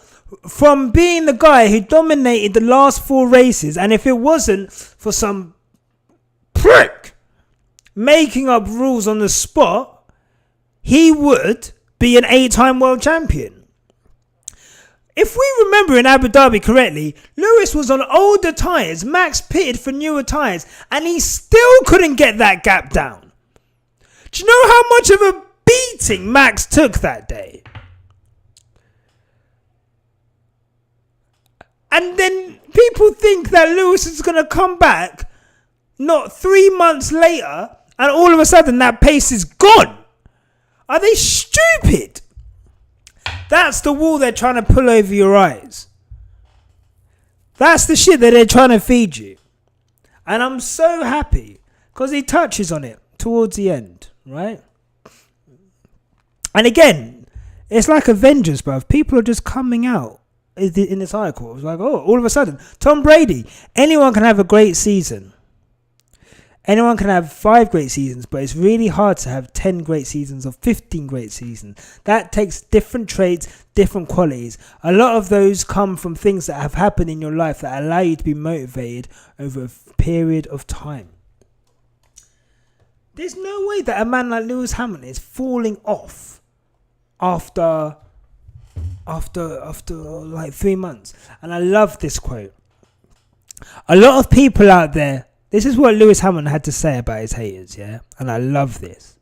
from being the guy who dominated the last 4 races, and if it wasn't for some prick making up rules on the spot, he would be an 8-time world champion. If we remember in Abu Dhabi correctly, Lewis was on older tyres, Max pitted for newer tyres, and he still couldn't get that gap down. Do you know how much of a beating Max took that day? And then people think that Lewis is going to come back not 3 months later and all of a sudden that pace is gone. Are they stupid? That's the wall they're trying to pull over your eyes. That's the shit that they're trying to feed you. And I'm so happy because he touches on it towards the end, right? And again, it's like Avengers, bruv. People are just coming out in this article. It's like, all of a sudden, Tom Brady. Anyone can have a great season. Anyone can have 5 great seasons, but it's really hard to have 10 great seasons or 15 great seasons. That takes different traits, different qualities. A lot of those come from things that have happened in your life that allow you to be motivated over a period of time. There's no way that a man like Lewis Hamilton is falling off after like 3 months. And I love this quote. A lot of people out there, this is what Lewis Hamilton had to say about his haters, yeah? And I love this.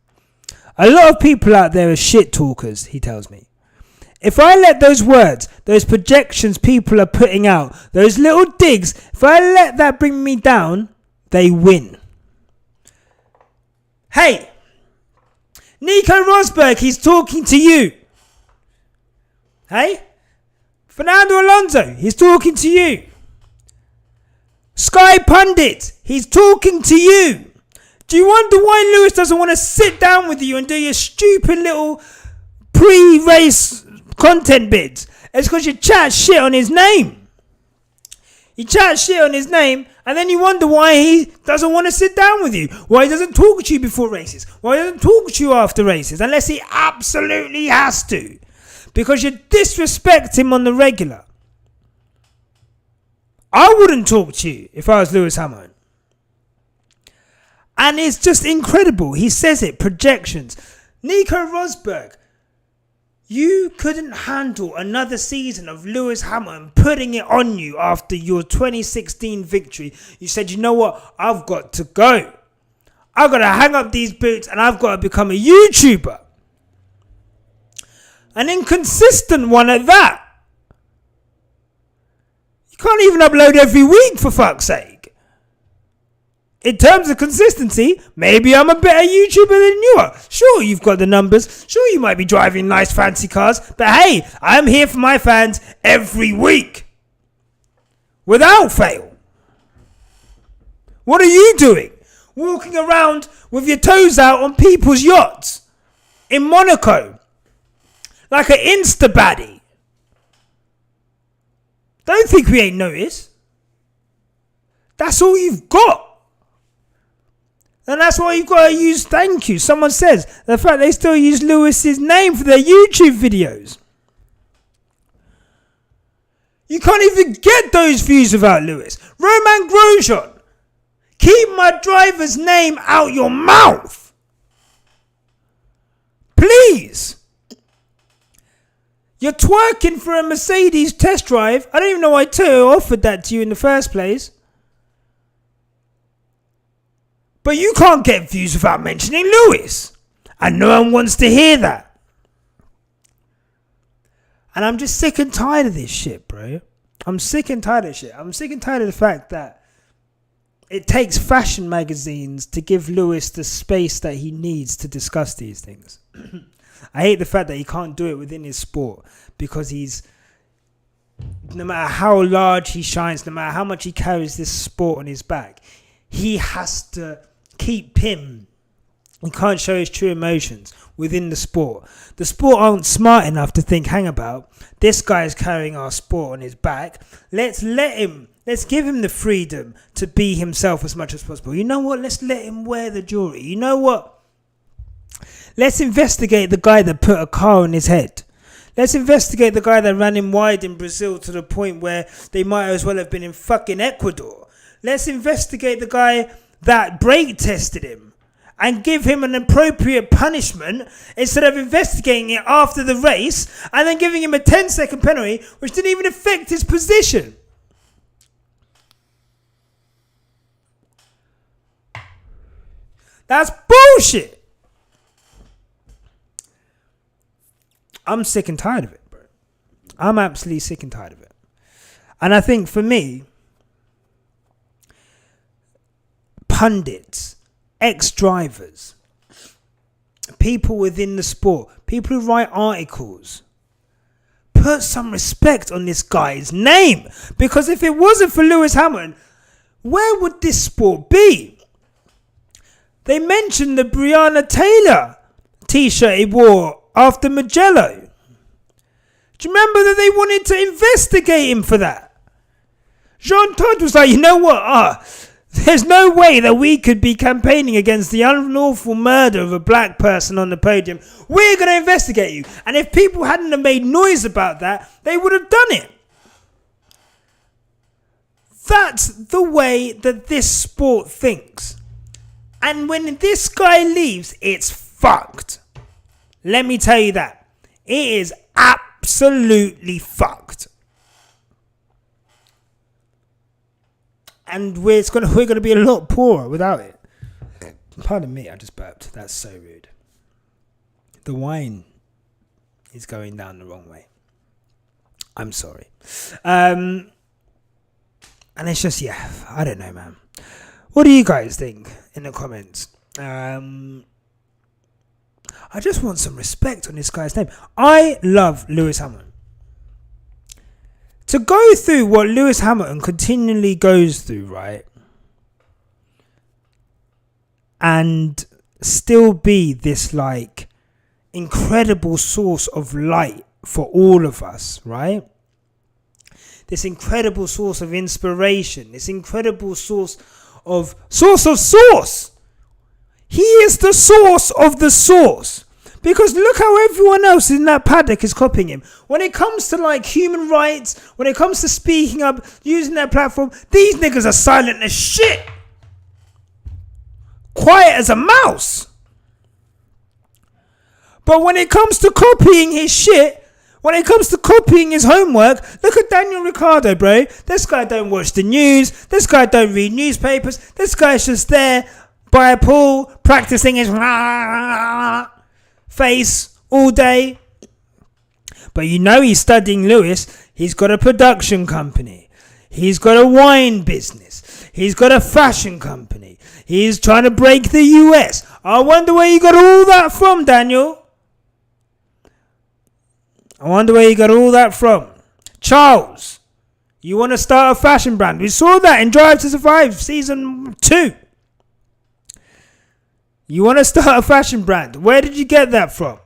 A lot of people out there are shit talkers, he tells me. If I let those words, those projections people are putting out, those little digs, if I let that bring me down, they win. Hey, Nico Rosberg, he's talking to you. Hey, Fernando Alonso, he's talking to you. Sky Pundit, he's talking to you. Do you wonder why Lewis doesn't want to sit down with you and do your stupid little pre-race content bits? It's because you chat shit on his name. You chat shit on his name, and then you wonder why he doesn't want to sit down with you. Why he doesn't talk to you before races. Why he doesn't talk to you after races, unless he absolutely has to. Because you disrespect him on the regular. I wouldn't talk to you if I was Lewis Hamilton. And it's just incredible. He says it, projections. Nico Rosberg, you couldn't handle another season of Lewis Hamilton putting it on you after your 2016 victory. You said, you know what? I've got to go. I've got to hang up these boots and I've got to become a YouTuber. An inconsistent one at that. You can't even upload every week, for fuck's sake. In terms of consistency, maybe I'm a better YouTuber than you are. Sure, you've got the numbers. Sure, you might be driving nice fancy cars. But hey, I'm here for my fans every week. Without fail. What are you doing? Walking around with your toes out on people's yachts in Monaco. Like an Insta baddie. Don't think we ain't noticed. That's all you've got. And that's why you've got to use thank you. Someone says the fact they still use Lewis's name for their YouTube videos. You can't even get those views without Lewis. Roman Grosjean. Keep my driver's name out your mouth. Please. You're twerking for a Mercedes test drive. I don't even know why Toyota offered that to you in the first place. But you can't get views without mentioning Lewis. And no one wants to hear that. And I'm just sick and tired of this shit, bro. I'm sick and tired of shit. I'm sick and tired of the fact that it takes fashion magazines to give Lewis the space that he needs to discuss these things. I hate the fact that he can't do it within his sport because no matter how large he shines, no matter how much he carries this sport on his back, he has to keep him. He can't show his true emotions within the sport. The sport aren't smart enough to think, hang about, this guy is carrying our sport on his back. Let's give him the freedom to be himself as much as possible. You know what? Let's let him wear the jewelry. You know what? Let's investigate the guy that put a car on his head. Let's investigate the guy that ran him wide in Brazil to the point where they might as well have been in fucking Ecuador. Let's investigate the guy that brake tested him and give him an appropriate punishment instead of investigating it after the race and then giving him a 10-second penalty which didn't even affect his position. That's bullshit. I'm sick and tired of it, bro. I'm absolutely sick and tired of it. And I think for me, pundits, ex-drivers, people within the sport, people who write articles, put some respect on this guy's name. Because if it wasn't for Lewis Hamilton, where would this sport be? They mentioned the Breonna Taylor t-shirt he wore after Mugello. Do you remember that they wanted to investigate him for that? Jean Todt was like, you know what? There's no way that we could be campaigning against the unlawful murder of a black person on the podium. We're going to investigate you. And if people hadn't have made noise about that, they would have done it. That's the way that this sport thinks. And when this guy leaves, it's fucked. Let me tell you that. It is absolutely fucked. And we're going to be a lot poorer without it. Pardon me, I just burped. That's so rude. The wine is going down the wrong way. I'm sorry. And it's just, I don't know, man. What do you guys think in the comments? I just want some respect on this guy's name. I love Lewis Hamilton. To go through what Lewis Hamilton continually goes through, right? And still be this like incredible source of light for all of us, right? This incredible source of inspiration, this incredible source. He is the source of the source. Because look how everyone else in that paddock is copying him. When it comes to like human rights, when it comes to speaking up, using their platform, these niggas are silent as shit. Quiet as a mouse. But when it comes to copying his shit, when it comes to copying his homework, look at Daniel Ricciardo, bro. This guy don't watch the news. This guy don't read newspapers. This guy's just there by a pool practicing his face all day. But you know he's studying Lewis. He's got a production company. He's got a wine business. He's got a fashion company. He's trying to break the US. I wonder where you got all that from, Daniel. I wonder where you got all that from. Charles, you want to start a fashion brand? We saw that in Drive to Survive season 2. You want to start a fashion brand? Where did you get that from?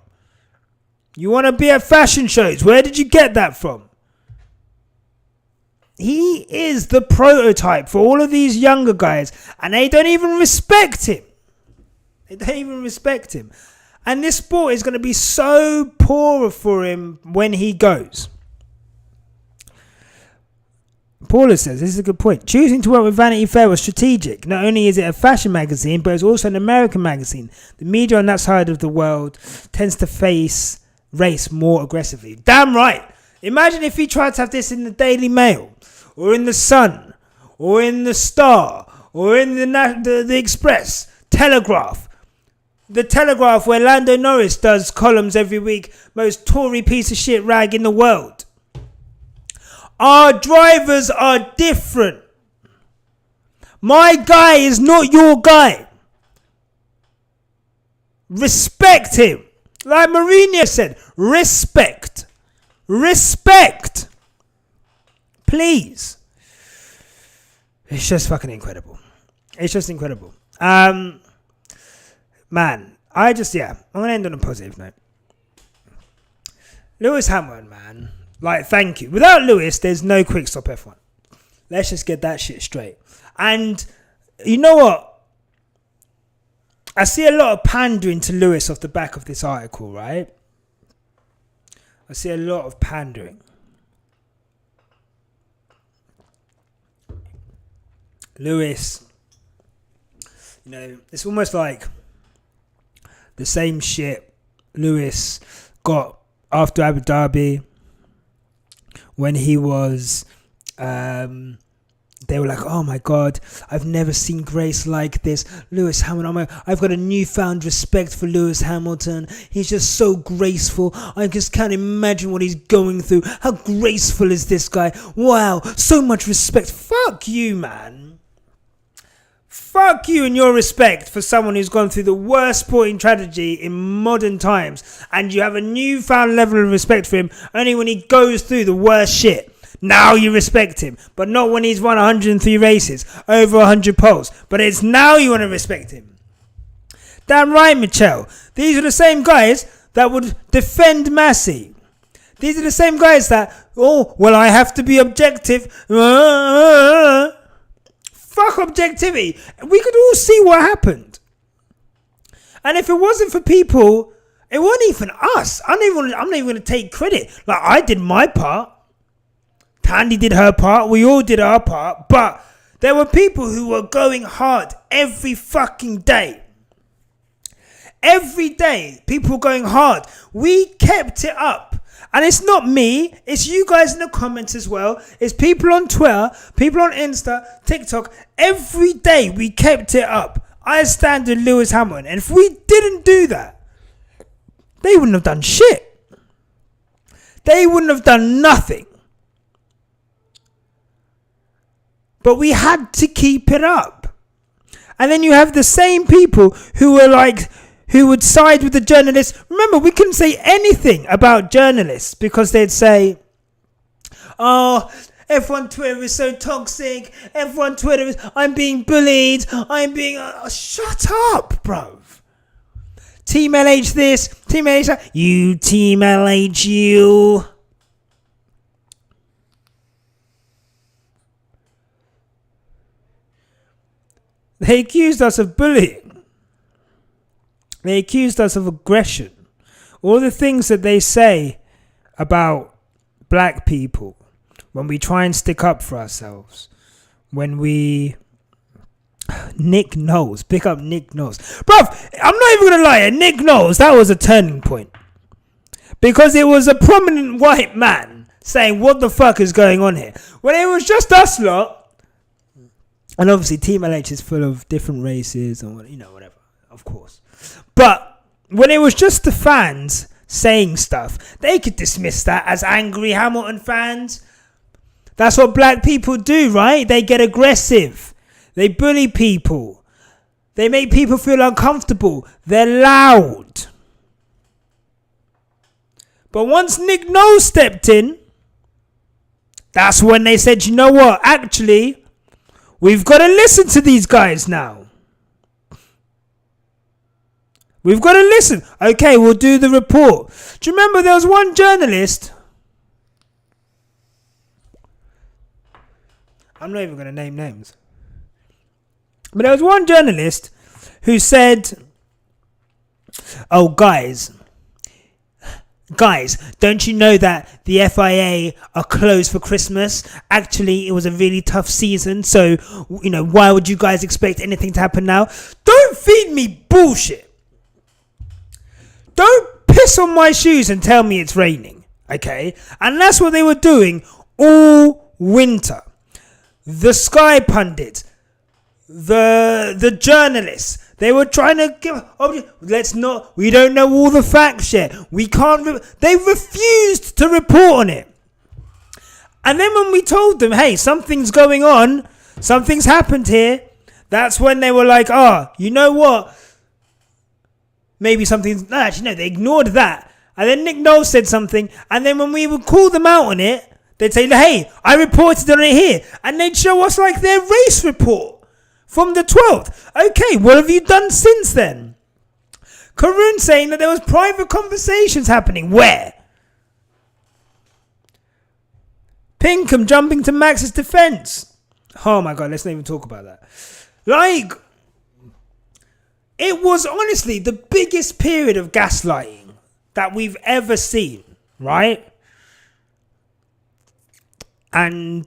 You want to be at fashion shows? Where did you get that from? He is the prototype for all of these younger guys, and they don't even respect him. They don't even respect him. And this sport is going to be so poor for him when he goes. Paula says, this is a good point. Choosing to work with Vanity Fair was strategic. Not only is it a fashion magazine, but it's also an American magazine. The media on that side of the world tends to face race more aggressively. Damn right. Imagine if he tried to have this in the Daily Mail, or in the Sun, or in the Star, or in the Express, Telegraph. The Telegraph, where Lando Norris does columns every week. Most Tory piece of shit rag in the world. Our drivers are different. My guy is not your guy. Respect him. Like Mourinho said, respect. Respect. Please. It's just fucking incredible. It's just incredible. Man, I'm going to end on a positive note. Lewis Hamilton, man. Like, thank you. Without Lewis, there's no quick stop F1. Let's just get that shit straight. And you know what? I see a lot of pandering to Lewis off the back of this article, right? I see a lot of pandering. Lewis, you know, it's almost like the same shit Lewis got after Abu Dhabi. When he was, they were like, oh my God, I've never seen grace like this. Lewis Hamilton, I've got a newfound respect for Lewis Hamilton. He's just so graceful. I just can't imagine what he's going through. How graceful is this guy? Wow, so much respect. Fuck you, man. Fuck you and your respect for someone who's gone through the worst sporting tragedy in modern times, and you have a newfound level of respect for him only when he goes through the worst shit. Now you respect him, but not when he's won 103 races, over 100 poles. But it's now you want to respect him. Damn right, Michelle. These are the same guys that would defend Massey. These are the same guys that, I have to be objective. Fuck objectivity. We could all see what happened. And if it wasn't for people, it wasn't even us. I'm not even going to take credit. Like, I did my part. Tandy did her part. We all did our part. But there were people who were going hard every fucking day. Every day, people were going hard. We kept it up. And it's not me, it's you guys in the comments as well. It's people on Twitter, people on Insta, TikTok. Every day we kept it up. I stand with Lewis Hamilton. And if we didn't do that, they wouldn't have done shit. They wouldn't have done nothing. But we had to keep it up. And then you have the same people who were like, who would side with the journalists. Remember, we couldn't say anything about journalists because they'd say, F1 Twitter is so toxic. F1 Twitter is, I'm being bullied. I'm being, shut up, bro. Team LH this, Team LH that. You Team LH you. They accused us of bullying. They accused us of aggression. All the things that they say about black people when we try and stick up for ourselves. When we... Nick Knowles. Pick up Nick Knowles. Bruv, I'm not even going to lie. Nick Knowles, that was a turning point. Because it was a prominent white man saying, what the fuck is going on here? When it was just us lot. And obviously Team LH is full of different races and, whatever. Of course. But when it was just the fans saying stuff. They could dismiss that as angry Hamilton fans. That's what black people do, right? They get aggressive. They bully people. They make people feel uncomfortable. They're loud. But once Nick Knowles stepped in, that's when they said, you know what? Actually, we've got to listen to these guys now. We've got to listen. Okay, we'll do the report. Do you remember there was one journalist? I'm not even going to name names. But there was one journalist who said, oh, guys, don't you know that the FIA are closed for Christmas? Actually, it was a really tough season. So, why would you guys expect anything to happen now? Don't feed me bullshit. Don't piss on my shoes and tell me it's raining. Okay? And that's what they were doing all winter. The Sky pundits, the journalists, they were trying to give. We don't know all the facts yet. We can't. They refused to report on it. And then when we told them, hey, something's going on, something's happened here, that's when they were like, you know what? Maybe something's. No, actually, no, they ignored that. And then Nick Knowles said something. And then when we would call them out on it, they'd say, hey, I reported on it here. And they'd show us like their race report from the 12th. Okay, what have you done since then? Karun saying that there was private conversations happening. Where? Pinkham jumping to Max's defense. Oh my God, let's not even talk about that. Like, it was honestly the biggest period of gaslighting that we've ever seen, right? And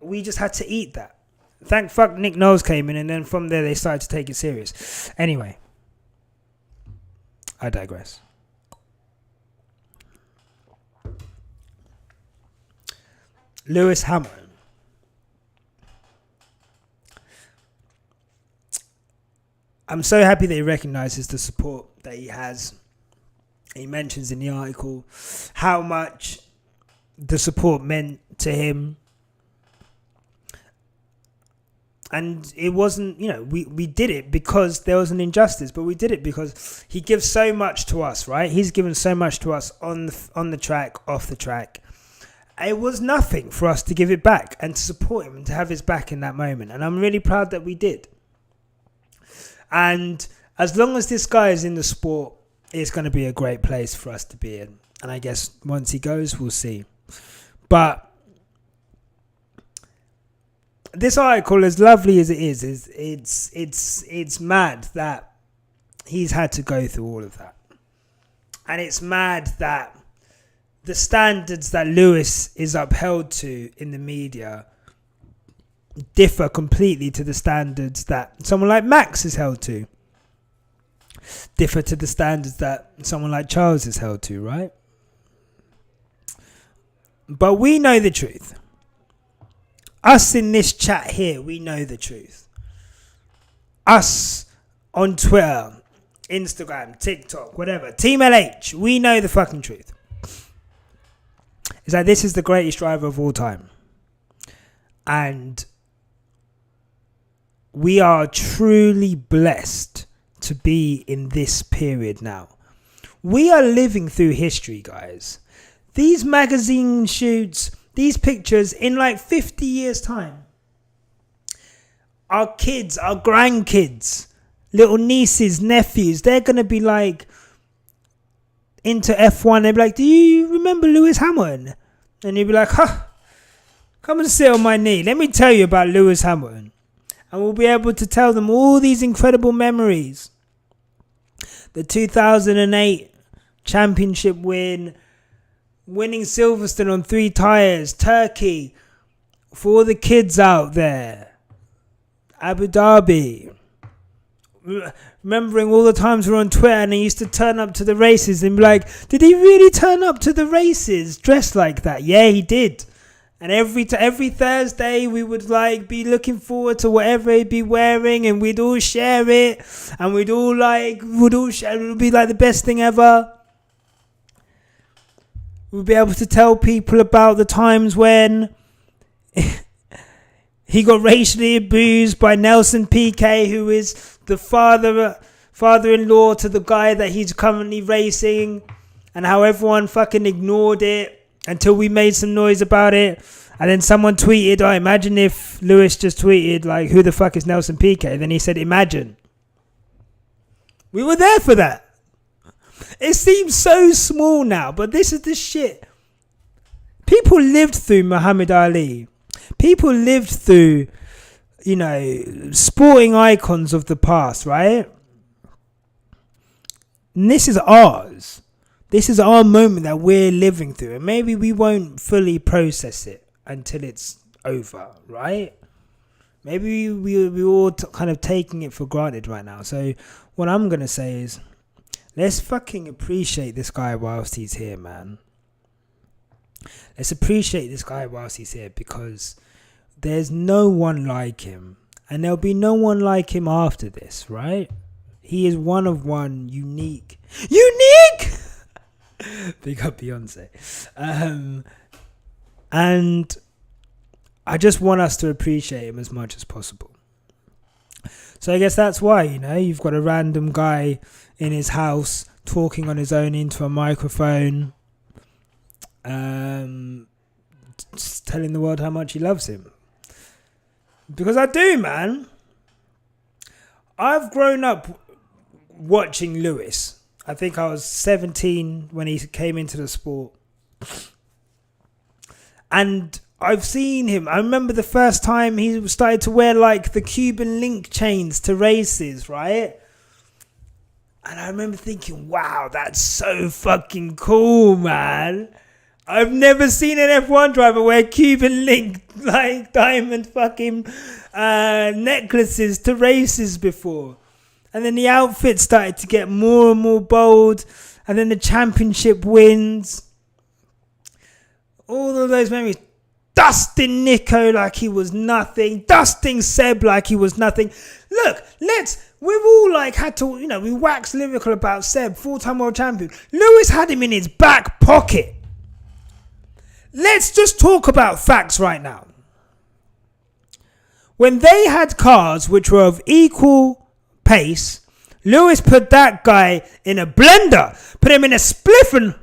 we just had to eat that. Thank fuck Nick Knowles came in, and then from there they started to take it serious. Anyway, I digress. Lewis Hamilton. I'm so happy that he recognises the support that he has. He mentions in the article how much the support meant to him. And it wasn't, we did it because there was an injustice, but we did it because he gives so much to us, right? He's given so much to us on the track, off the track. It was nothing for us to give it back and to support him and to have his back in that moment. And I'm really proud that we did. And as long as this guy is in the sport, it's going to be a great place for us to be in. And I guess once he goes, we'll see. But this article, as lovely as it is it's mad that he's had to go through all of that. And it's mad that the standards that Lewis is upheld to in the media differ completely to the standards that someone like Max is held to. Differ to the standards that someone like Charles is held to, right? But we know the truth. Us in this chat here, we know the truth. Us on Twitter, Instagram, TikTok, whatever, Team LH, we know the fucking truth. Is that this is the greatest driver of all time. And we are truly blessed to be in this period now. We are living through history, guys. These magazine shoots, these pictures in like 50 years' time. Our kids, our grandkids, little nieces, nephews, they're going to be like into F1. They'll be like, do you remember Lewis Hamilton? And you'll be like, come and sit on my knee. Let me tell you about Lewis Hamilton. And we'll be able to tell them all these incredible memories. The 2008 championship win, winning Silverstone on 3 tyres, Turkey, for all the kids out there, Abu Dhabi. Remembering all the times we were on Twitter and he used to turn up to the races and be like, did he really turn up to the races dressed like that? Yeah, he did. And every Thursday we would like be looking forward to whatever he'd be wearing, and we'd all share it, and we'd all share it. It would be like the best thing ever. We'll be able to tell people about the times when he got racially abused by Nelson Piquet, who is the father-in-law to the guy that he's currently racing, and how everyone fucking ignored it until we made some noise about it. And then someone tweeted, oh, imagine if Lewis just tweeted, like, who the fuck is Nelson Piquet? Then he said, imagine. We were there for that. It seems so small now, but this is the shit. People lived through Muhammad Ali. People lived through, you know, sporting icons of the past, right? And this is ours. This is our moment that we're living through. And maybe we won't fully process it until it's over, right? Maybe we're all kind of taking it for granted right now. So what I'm going to say is, let's fucking appreciate this guy whilst he's here, man. Let's appreciate this guy whilst he's here, because there's no one like him. And there'll be no one like him after this, right? He is one of one, unique. Unique! Big up Beyonce. And I just want us to appreciate him as much as possible. So I guess that's why, you know, you've got a random guy in his house talking on his own into a microphone, just telling the world how much he loves him. Because I do, man. I've grown up watching Lewis. I think I was 17 when he came into the sport. And I've seen him. I remember the first time he started to wear like the Cuban link chains to races, right? And I remember thinking, wow, that's so fucking cool, man. I've never seen an F1 driver wear Cuban link, like diamond fucking necklaces to races before. And then the outfit started to get more and more bold. And then the championship wins. All of those memories. Dusting Nico like he was nothing. Dusting Seb like he was nothing. Look, we've all like had to, you know, we waxed lyrical about Seb, 4-time world champion. Lewis had him in his back pocket. Let's just talk about facts right now. When they had cars which were of equal pace, Lewis put that guy in a blender, put him in a spliff and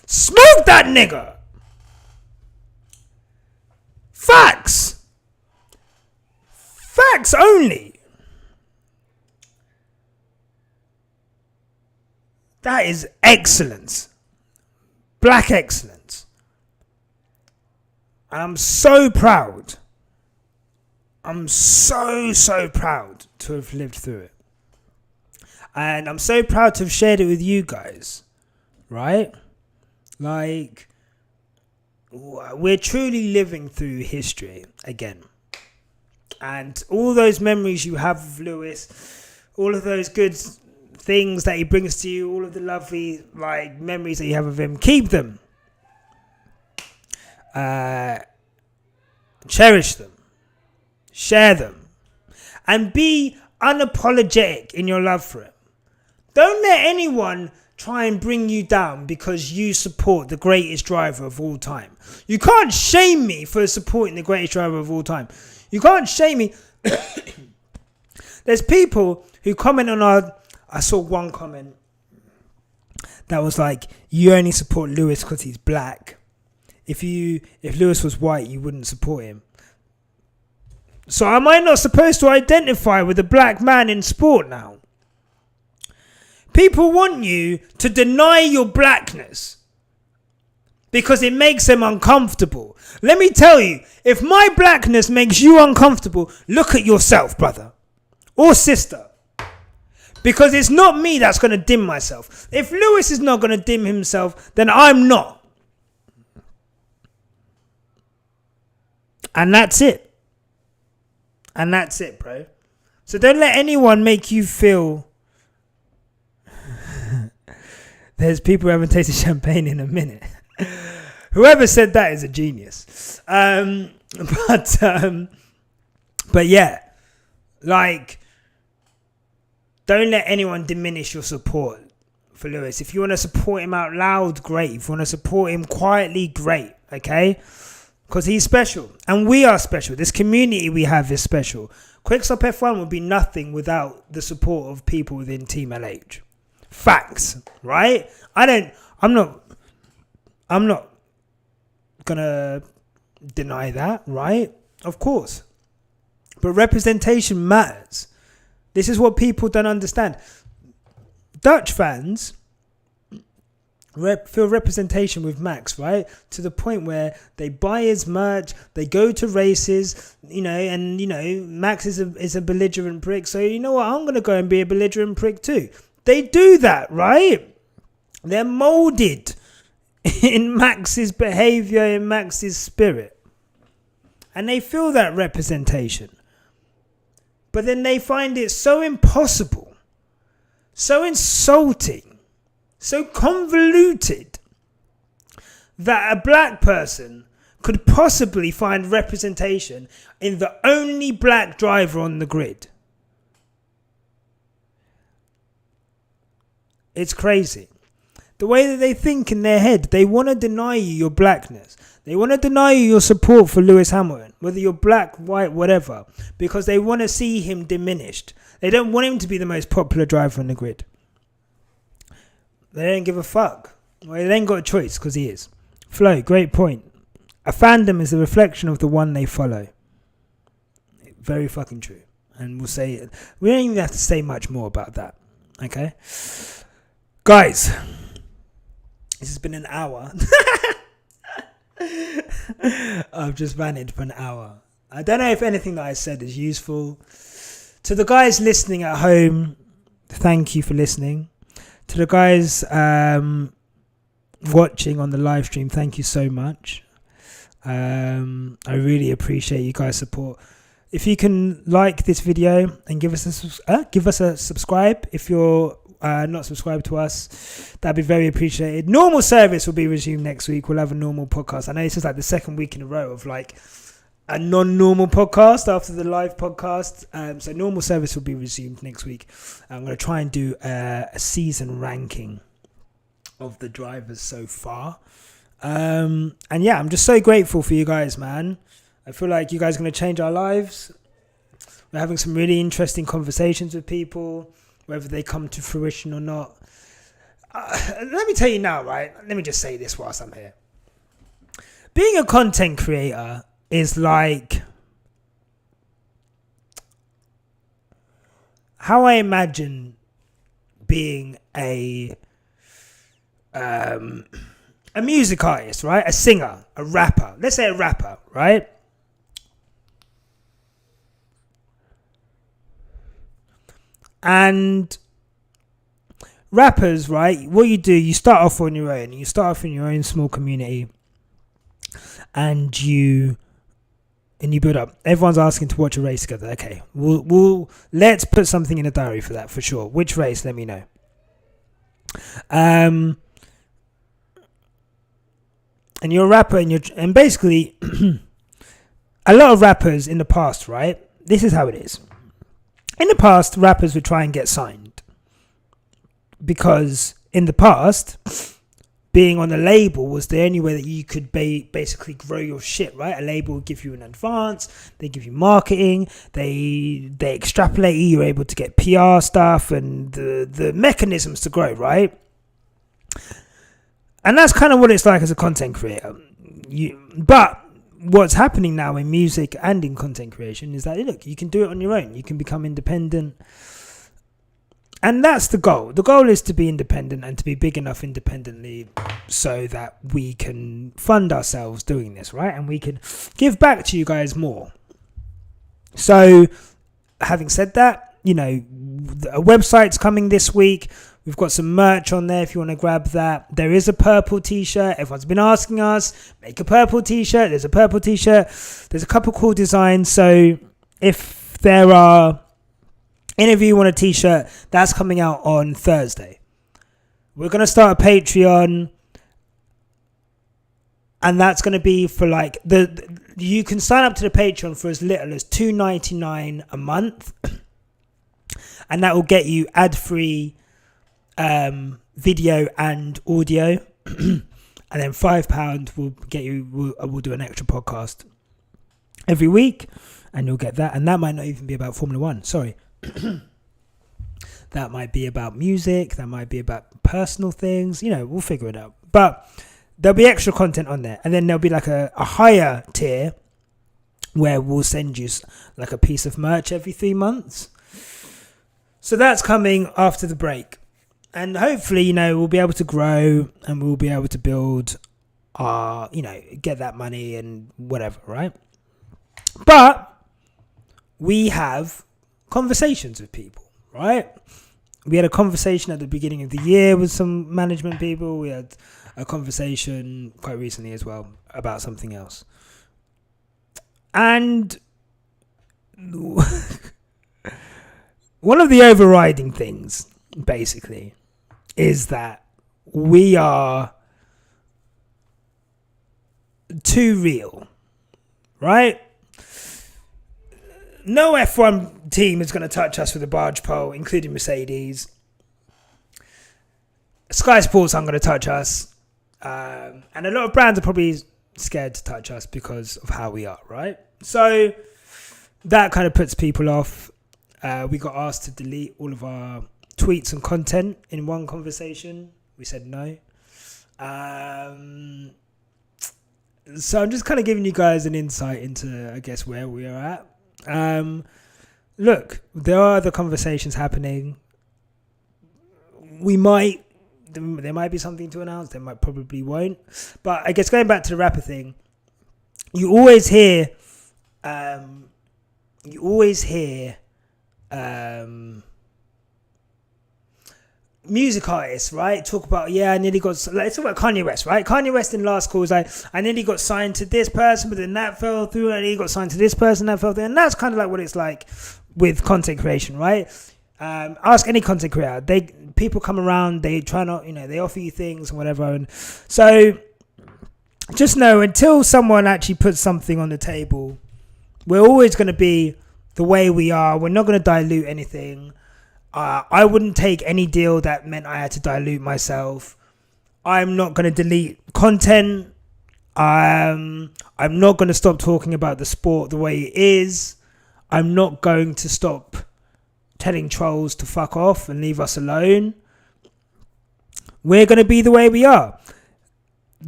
smoke that nigga. Facts. Facts only. That is excellence. Black excellence. And I'm so proud. I'm so proud to have lived through it. And I'm so proud to have shared it with you guys. Right? Like, we're truly living through history again. And all those memories you have of Lewis, all of those good things that he brings to you, all of the lovely like memories that you have of him, keep them. Cherish them. Share them. And be unapologetic in your love for him. Don't let anyone try and bring you down because you support the greatest driver of all time. You can't shame me for supporting the greatest driver of all time. You can't shame me. There's people who comment on I saw one comment that was like, you only support Lewis because he's black. If Lewis was white, you wouldn't support him. So am I not supposed to identify with a black man in sport now? People want you to deny your blackness because it makes them uncomfortable. Let me tell you, if my blackness makes you uncomfortable, look at yourself, brother or sister. Because it's not me that's going to dim myself. If Lewis is not going to dim himself, then I'm not. And that's it. And that's it, bro. So don't let anyone make you feel... There's people who haven't tasted champagne in a minute. Whoever said that is a genius. But yeah, like, don't let anyone diminish your support for Lewis. If you want to support him out loud, great. If you want to support him quietly, great. Okay? Because he's special. And we are special. This community we have is special. Quickstop F1 would be nothing without the support of people within Team LH. Facts. Right? I'm not gonna deny that, right? Of course. But representation matters. This is what people don't understand. Dutch fans feel representation with Max, right? To the point where they buy his merch, they go to races, Max is a belligerent prick. So you know what? I'm going to go and be a belligerent prick too. They do that, right? They're molded in Max's behavior, in Max's spirit. And they feel that representation. But then they find it so impossible, so insulting, so convoluted that a black person could possibly find representation in the only black driver on the grid. It's crazy. The way that they think in their head, they want to deny you your blackness. They want to deny you your support for Lewis Hamilton, whether you're black, white, whatever, because they want to see him diminished. They don't want him to be the most popular driver on the grid. They don't give a fuck. Well, they ain't got a choice because he is. Flo, great point. A fandom is a reflection of the one they follow. Very fucking true. And we don't even have to say much more about that. Okay? Guys, this has been an hour. I've just ranted for an hour. I don't know if anything that I said is useful. To the guys listening at home, thank you for listening. To the guys watching on the live stream, thank you so much. I really appreciate you guys' support. If you can like this video and give us a subscribe if you're not subscribed to us, that'd be very appreciated. Normal service will be resumed next week. We'll have a normal podcast. I know this is like the second week in a row of like a non-normal podcast after the live podcast. So normal service will be resumed next week. I'm going to try and do a season ranking of the drivers so far. And yeah, I'm just so grateful for you guys, man. I feel like you guys are going to change our lives. We're having some really interesting conversations with people, whether they come to fruition or not. Let me tell you now, right? Let me just say this whilst I'm here. Being a content creator is like how I imagine being a music artist, right? A singer, a rapper. Let's say a rapper, right? And rappers, right? What you do, you start off on your own. You start off in your own small community, and you build up. Everyone's asking to watch a race together. Okay, we'll let's put something in a diary for that for sure. Which race? Let me know. And you're a rapper, and basically, a lot of rappers in the past, right? This is how it is. In the past, rappers would try and get signed because in the past, being on a label was the only way that you could basically grow your shit, right? A label would give you an advance, they give you marketing, they extrapolate you, you're able to get PR stuff and the mechanisms to grow, right? And that's kind of what it's like as a content creator. But what's happening now in music and in content creation is that, look, you can do it on your own. You can become independent. And that's the goal. The goal is to be independent and to be big enough independently so that we can fund ourselves doing this, right? And we can give back to you guys more. So, having said that, a website's coming this week. We've got some merch on there if you want to grab that. There is a purple t-shirt. Everyone's been asking us, make a purple t-shirt. There's a purple t-shirt. There's a couple cool designs. So if there are any of you want a t-shirt, that's coming out on Thursday. We're going to start a Patreon. And that's going to be for like you can sign up to the Patreon for as little as $2.99 a month. and that will get you ad-free video and audio. And then £5 will get you. We'll do an extra podcast every week, and you'll get that. And that might not even be about Formula One. Sorry. That might be about music. That might be about personal things. We'll figure it out. But there'll be extra content on there. And then there'll be like a higher tier where we'll send you like a piece of merch every 3 months. So that's coming after the break. And hopefully, we'll be able to grow and we'll be able to build our, get that money and whatever, right? But we have conversations with people, right? We had a conversation at the beginning of the year with some management people. We had a conversation quite recently as well about something else. And one of the overriding things, basically, is that we are too real, right? No F1 team is going to touch us with a barge pole, including Mercedes. Sky Sports aren't going to touch us. And a lot of brands are probably scared to touch us because of how we are, right? So that kind of puts people off. We got asked to delete all of our tweets and content in one conversation. We said no. So I'm just kind of giving you guys an insight into, I guess, where we are at. Look, there are other conversations happening. There might be something to announce. There might probably won't. But I guess going back to the rapper thing, you always hear music artists, right, talk about, I nearly got, let's talk about Kanye West, right? Kanye West in last call was like, I nearly got signed to this person, but then that fell through, and he got signed to this person, that fell through. And that's kind of like what it's like with content creation, right? Ask any content creator. People come around, they try not, they offer you things and whatever. And so just know, until someone actually puts something on the table, we're always going to be the way we are. We're not going to dilute anything. I wouldn't take any deal that meant I had to dilute myself. I'm not going to delete content. I'm not going to stop talking about the sport the way it is. I'm not going to stop telling trolls to fuck off and leave us alone. We're going to be the way we are.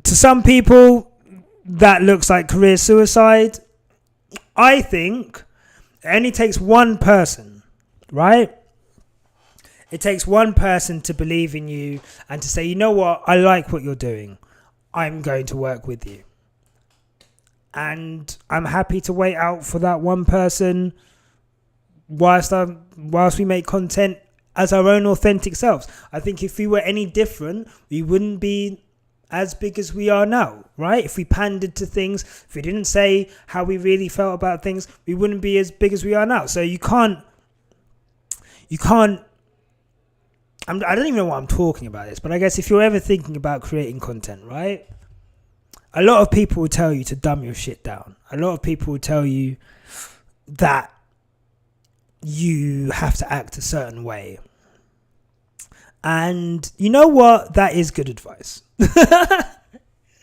To some people, that looks like career suicide. I think it only takes one person, right? It takes one person to believe in you and to say, you know what, I like what you're doing. I'm going to work with you. And I'm happy to wait out for that one person whilst we make content as our own authentic selves. I think if we were any different, we wouldn't be as big as we are now, right? If we pandered to things, if we didn't say how we really felt about things, we wouldn't be as big as we are now. So you can't I don't even know why I'm talking about this, but I guess if you're ever thinking about creating content, right? A lot of people will tell you to dumb your shit down. A lot of people will tell you that you have to act a certain way. And you know what? That is good advice.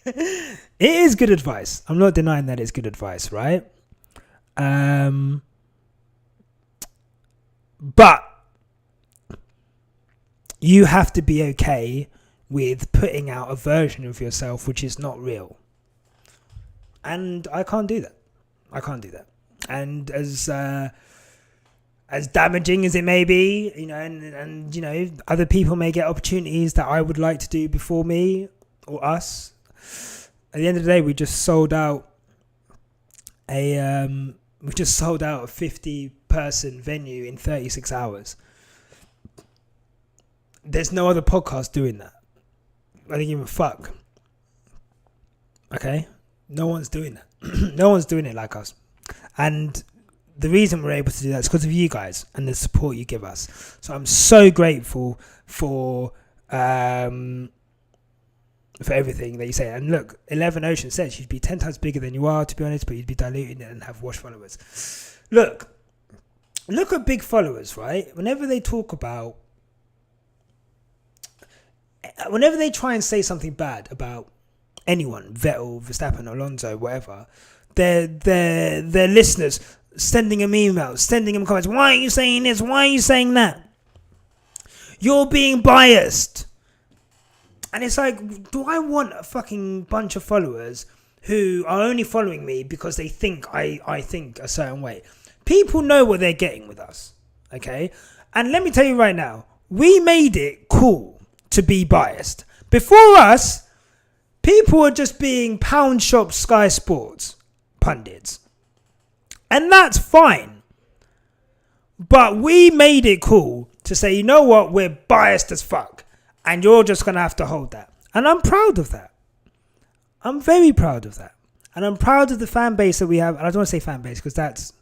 It is good advice. I'm not denying that it's good advice, right? But you have to be okay with putting out a version of yourself which is not real. And I can't do that. And as damaging as it may be, and other people may get opportunities that I would like to do before me or us. At the end of the day, we just sold out a 50-person venue in 36 hours. There's no other podcast doing that. I don't give a fuck. Okay? No one's doing that. No one's doing it like us. And the reason we're able to do that is because of you guys and the support you give us. So I'm so grateful for everything that you say. And look, 11 Ocean says you'd be 10 times bigger than you are, to be honest, but you'd be diluting it and have watch followers. Look, look at big followers, right? Whenever they try and say something bad about anyone, Vettel, Verstappen, Alonso, whatever, their listeners sending them emails, sending them comments. Why are you saying this? Why are you saying that? You're being biased. And it's like, do I want a fucking bunch of followers who are only following me because they think I think a certain way? People know what they're getting with us, okay? And let me tell you right now, we made it cool to be biased. Before us, people were just being pound shop Sky Sports pundits. And that's fine. But we made it cool to say, you know what, we're biased as fuck. And you're just going to have to hold that. And I'm proud of that. I'm very proud of that. And I'm proud of the fan base that we have. And I don't want to say fan base because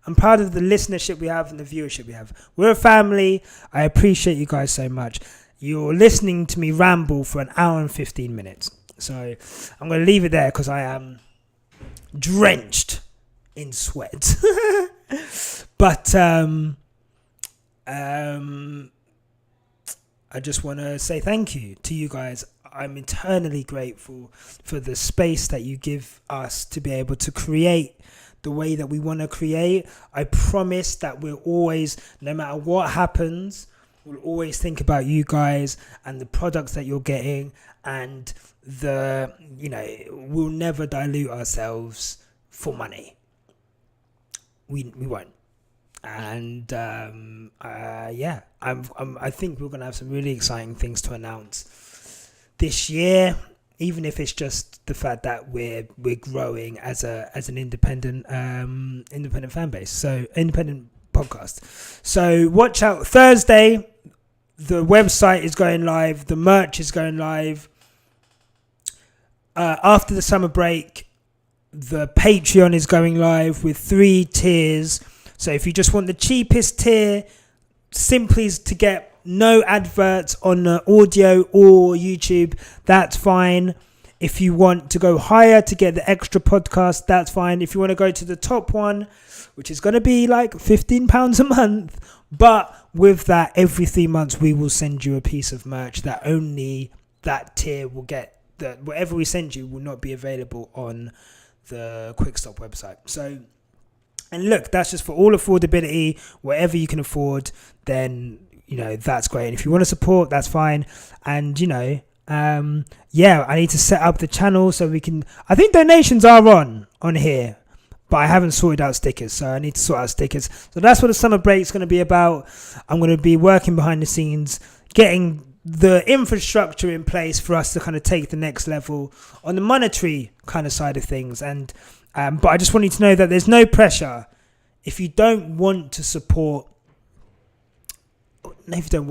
I'm proud of the listenership we have and the viewership we have. We're a family. I appreciate you guys so much. You're listening to me ramble for an hour and 15 minutes. So I'm going to leave it there because I am drenched in sweat. But I just want to say thank you to you guys. I'm eternally grateful for the space that you give us to be able to create the way that we want to create. I promise that we'll always, no matter what happens, we'll always think about you guys and the products that you're getting, and we'll never dilute ourselves for money. We won't. And I think we're going to have some really exciting things to announce this year, even if it's just the fact that we're growing as an independent fan base, so independent podcast. So watch out. Thursday, the website is going live, the merch is going live. After the summer break, the Patreon is going live with 3 tiers. So if you just want the cheapest tier, simply to get no adverts on audio or YouTube, that's fine. If you want to go higher to get the extra podcast, that's fine. If you want to go to the top one, which is going to be like £15 a month, but with that, every 3 months we will send you a piece of merch that only that tier will get. That whatever we send you will not be available on the Quickstop website. So, and look, that's just for all affordability. Whatever you can afford, then that's great. And if you want to support, that's fine. And I need to set up the channel so we can. I think donations are on here, but I haven't sorted out stickers, so I need to sort out stickers. So that's what the summer break is going to be about. I'm going to be working behind the scenes, getting the infrastructure in place for us to kind of take the next level on the monetary kind of side of things. And but I just want you to know that there's no pressure. If you don't want to support, if you don't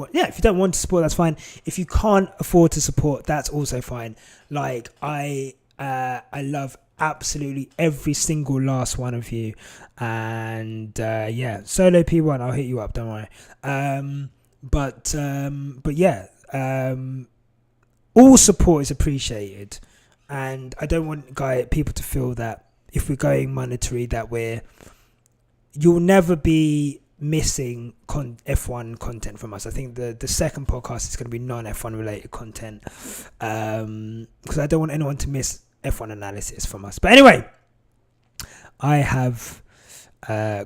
want to support, that's fine. If you can't afford to support, that's also fine. Like I love absolutely every single last one of you. And Solo P1, I'll hit you up, don't worry. All support is appreciated, and I don't want people to feel that if we're going monetary that you'll never be missing F1 content from us. I think the second podcast is going to be non-F1 related content, because I don't want anyone to miss F1 analysis from us. But anyway, I have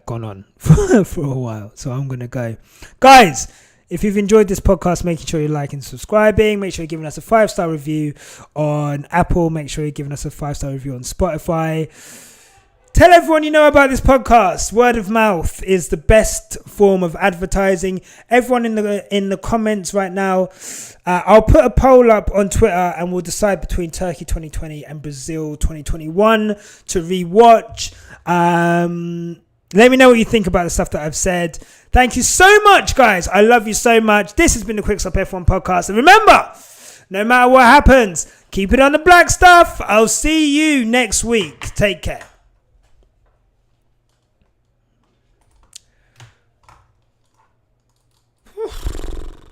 gone on for a while, so I'm going to go. Guys, if you've enjoyed this podcast, make sure you're liking and subscribing. Make sure you're giving us a 5-star review on Apple. Make sure you're giving us a 5-star review on Spotify. Tell everyone you know about this podcast. Word of mouth is the best form of advertising. Everyone in the comments right now, I'll put a poll up on Twitter and we'll decide between Turkey 2020 and Brazil 2021 to rewatch. Let me know what you think about the stuff that I've said. Thank you so much, guys. I love you so much. This has been the Quickstop F1 podcast. And remember, no matter what happens, keep it on the black stuff. I'll see you next week. Take care.